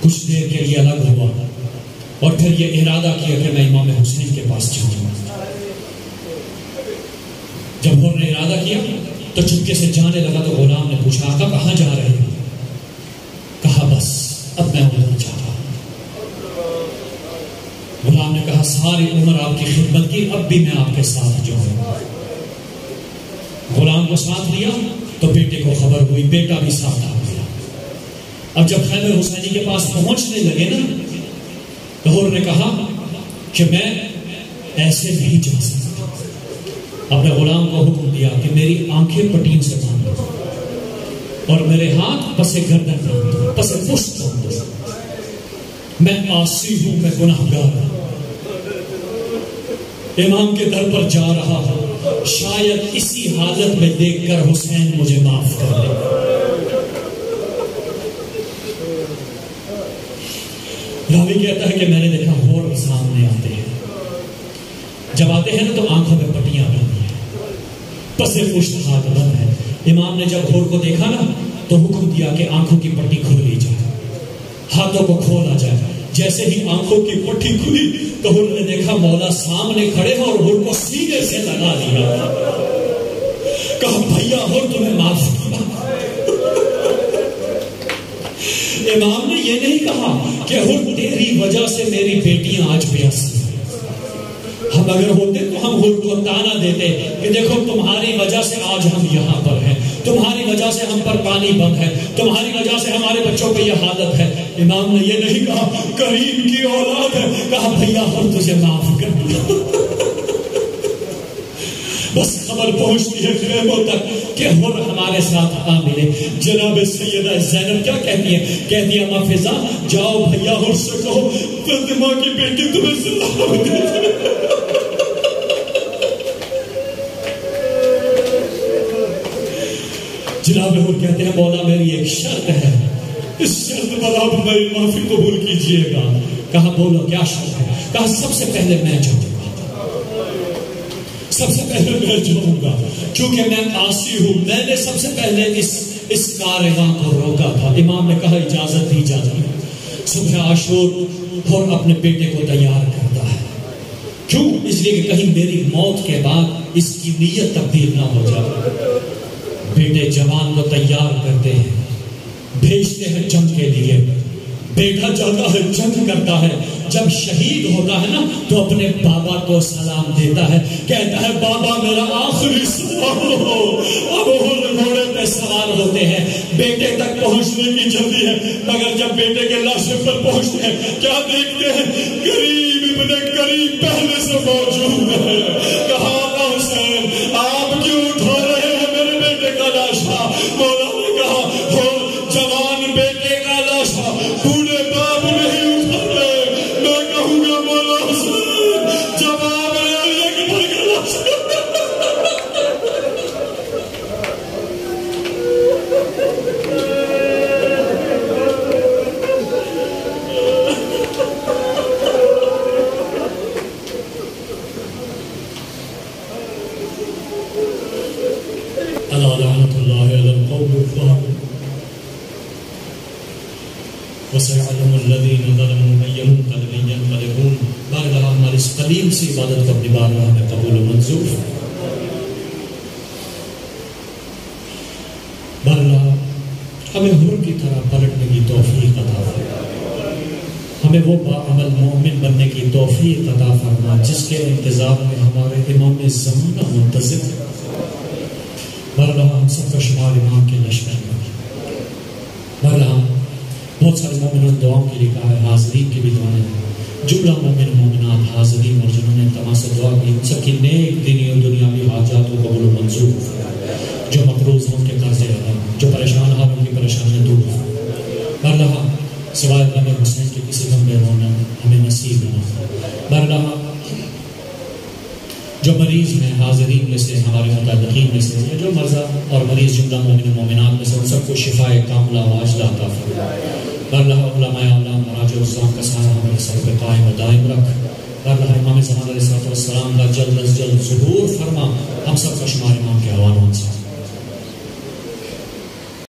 کچھ دیر کے لیے الگ ہوا اور پھر یہ ارادہ کیا کہ میں امام حسین کے پاس جاؤں گا۔ جب حر نے ارادہ کیا تو چپکے سے جانے لگا تو غلام نے پوچھا آقا کہاں جا رہے ہیں؟ کہا بس اب میں وہاں جا رہا ہوں۔ غلام نے کہا ساری عمر آپ کی خدمت کی، اب بھی میں آپ کے ساتھ جاؤں گا۔ غلام کو ساتھ لیا تو بیٹے کو خبر ہوئی، بیٹا بھی ساتھ آ گیا۔ اب جب خیمہ حسینی کے پاس پہنچنے لگے نا تو حر نے کہا کہ میں ایسے نہیں جا سکتا۔ اپنے غلام کو حکم دیا کہ میری آنکھیں پٹین سے باندھ دو اور میرے ہاتھ پسے گردن باندھ دو، پسے پشت باندھ دو، میں عاصی ہوں، میں گناہگار ہوں، امام کے در پر جا رہا ہوں، شاید اسی حالت میں دیکھ کر حسین مجھے معاف کر دے۔ راوی کہتا ہے کہ میں نے دیکھا حور سامنے آتے ہیں، جب آتے ہیں نا تو آنکھوں میں پٹیاں بندی ہیں، پسے پشت ہاتھ بند ہے۔ امام نے جب حور کو دیکھا نا تو حکم دیا کہ آنکھوں کی پٹی کھل لی جائے، ہاتھوں کو کھولا جائے۔ جیسے ہی آنکھوں کی پٹی کھلی تو حر نے دیکھا مولا سامنے کھڑے ہیں اور حر کو سینے سے لگا دیا۔ کہا بھیا حر تمہیں معاف کیا۔ امام نے یہ نہیں کہا کہ حر تیری وجہ سے میری بیٹیاں آج پیاسی ہیں۔ ہم اگر ہوتے تو ہم حر کو تانا دیتے کہ دیکھو تمہاری وجہ سے آج ہم یہاں پر ہیں، تمہاری وجہ سے ہم پر پانی بند ہے، تمہاری وجہ سے ہمارے بچوں پہ یہ حالت ہے۔ امام نے یہ نہیں کہا کریم کی اولاد ہے، کہا بھیا حر تجھے معاف کر دیا۔ بس خبر پہنچتی ہے خیموں تک کہ حر ہمارے ساتھ آ ملے۔ جناب سیدہ زینب کیا کہتی ہے؟ کہتی ہے اما فضا جاؤ بھیا حر سے کہو فاطمہ کی بیٹی تمہیں سلام دیتی ہے۔ جناب حر کہتے ہیں مولا میری ایک شرط ہے، اس شرط پر آپ میری معافی قبول کیجئے گا۔ کہا بولو کیا شرط ہے؟ کہا سب سے پہلے میں جاؤں گا، سب سے پہلے میں جاؤں گا کیونکہ میں عاصی ہوں، میں نے سب سے پہلے اس کارواں کو روکا تھا۔ امام نے کہا اجازت دی جاتی ہے۔ صبح عاشور حر اپنے بیٹے کو تیار کرتا ہے، کیوں؟ اس لیے کہ کہیں میری موت کے بعد اس کی نیت تبدیل نہ ہو جائے۔ بیٹے جوان کو تیار کرتے ہیں، بھیجتے ہیں جنگ کے لیے۔ بیٹا جاتا ہے، جنگ کرتا ہے، جب شہید ہوتا ہے نا تو اپنے بابا کو سلام دیتا ہے، کہتا ہے بابا میرا آخری سلام ہو۔ اب وہ گھوڑے پہ سوار ہوتے ہیں، بیٹے تک پہنچنے کی جلدی ہے، مگر جب بیٹے کے لاشے پر پہنچتے ہیں کیا دیکھتے ہیں؟ کریم ابن کریم پہلے سے موجود ہے۔ کہا حسین آپ کیوں اٹھا رہے ہیں میرے بیٹے کا لاشا؟ مولا نے کہا ہو جوان بیٹے کا لاشا بوڑھے باپ نہیں اٹھاتے۔ میں کہوں گا مولا حسین جواب علی اکبر کا لاشا۔ لعنت اللہ علی القوم الظالمین وسيعلم الذين ظلموا أي منقلب ينقلبون۔ بارگاہ ہماری اس قدیم سی عبادت کو اپنی بارگاہ میں قبول و منظور۔ بارگاہ ہمیں حور کی طرح پلٹنے کی توفیق عطا فرما، ہمیں وہ باعمل مومن بننے کی توفیق عطا فرما جس کے انتظار میں ہمارے امام زمانہ منتظر ہے۔ بارگاہ ہم سب کا شمار امام کے لشکر میں۔ بارگاہ بہت سارے مومنوں نے دعاؤں کے لیے کہا ہے، حاضرین کی بھی دعائیں ہیں، جملہ مومن مومنات حاضرین اور جنہوں نے تمام سے دعا کی، ان سب کی نیک دینی اور دنیاوی حاجات کو قبول و منظور ہو، جو مقروض ہیں ان کے قرضے ادا، جو پریشان ہیں ان کی پریشانیاں دور ہو۔ بارگاہ سوائے امام حسین کے کسی غم میں رونا ہمیں نصیب نہ۔ بارگاہ جو مریض ہیں حاضرین میں سے، ہمارے متعلقین میں سے، جو مرضى اور مریض جملہ مومن مومنات میں سے، ان سب کو شفاء کاملہ و عاجلہ عطا فرما۔ اللہ علماء اعلام مراجع الاسلام کا سایہ ہمارے سر پہ قائم و دائم رکھ۔ اللہ امام زمان علیہ السلام کا جلد از جلد ظہور فرما، ہم سب کا شمار امام کے حوالوں سے۔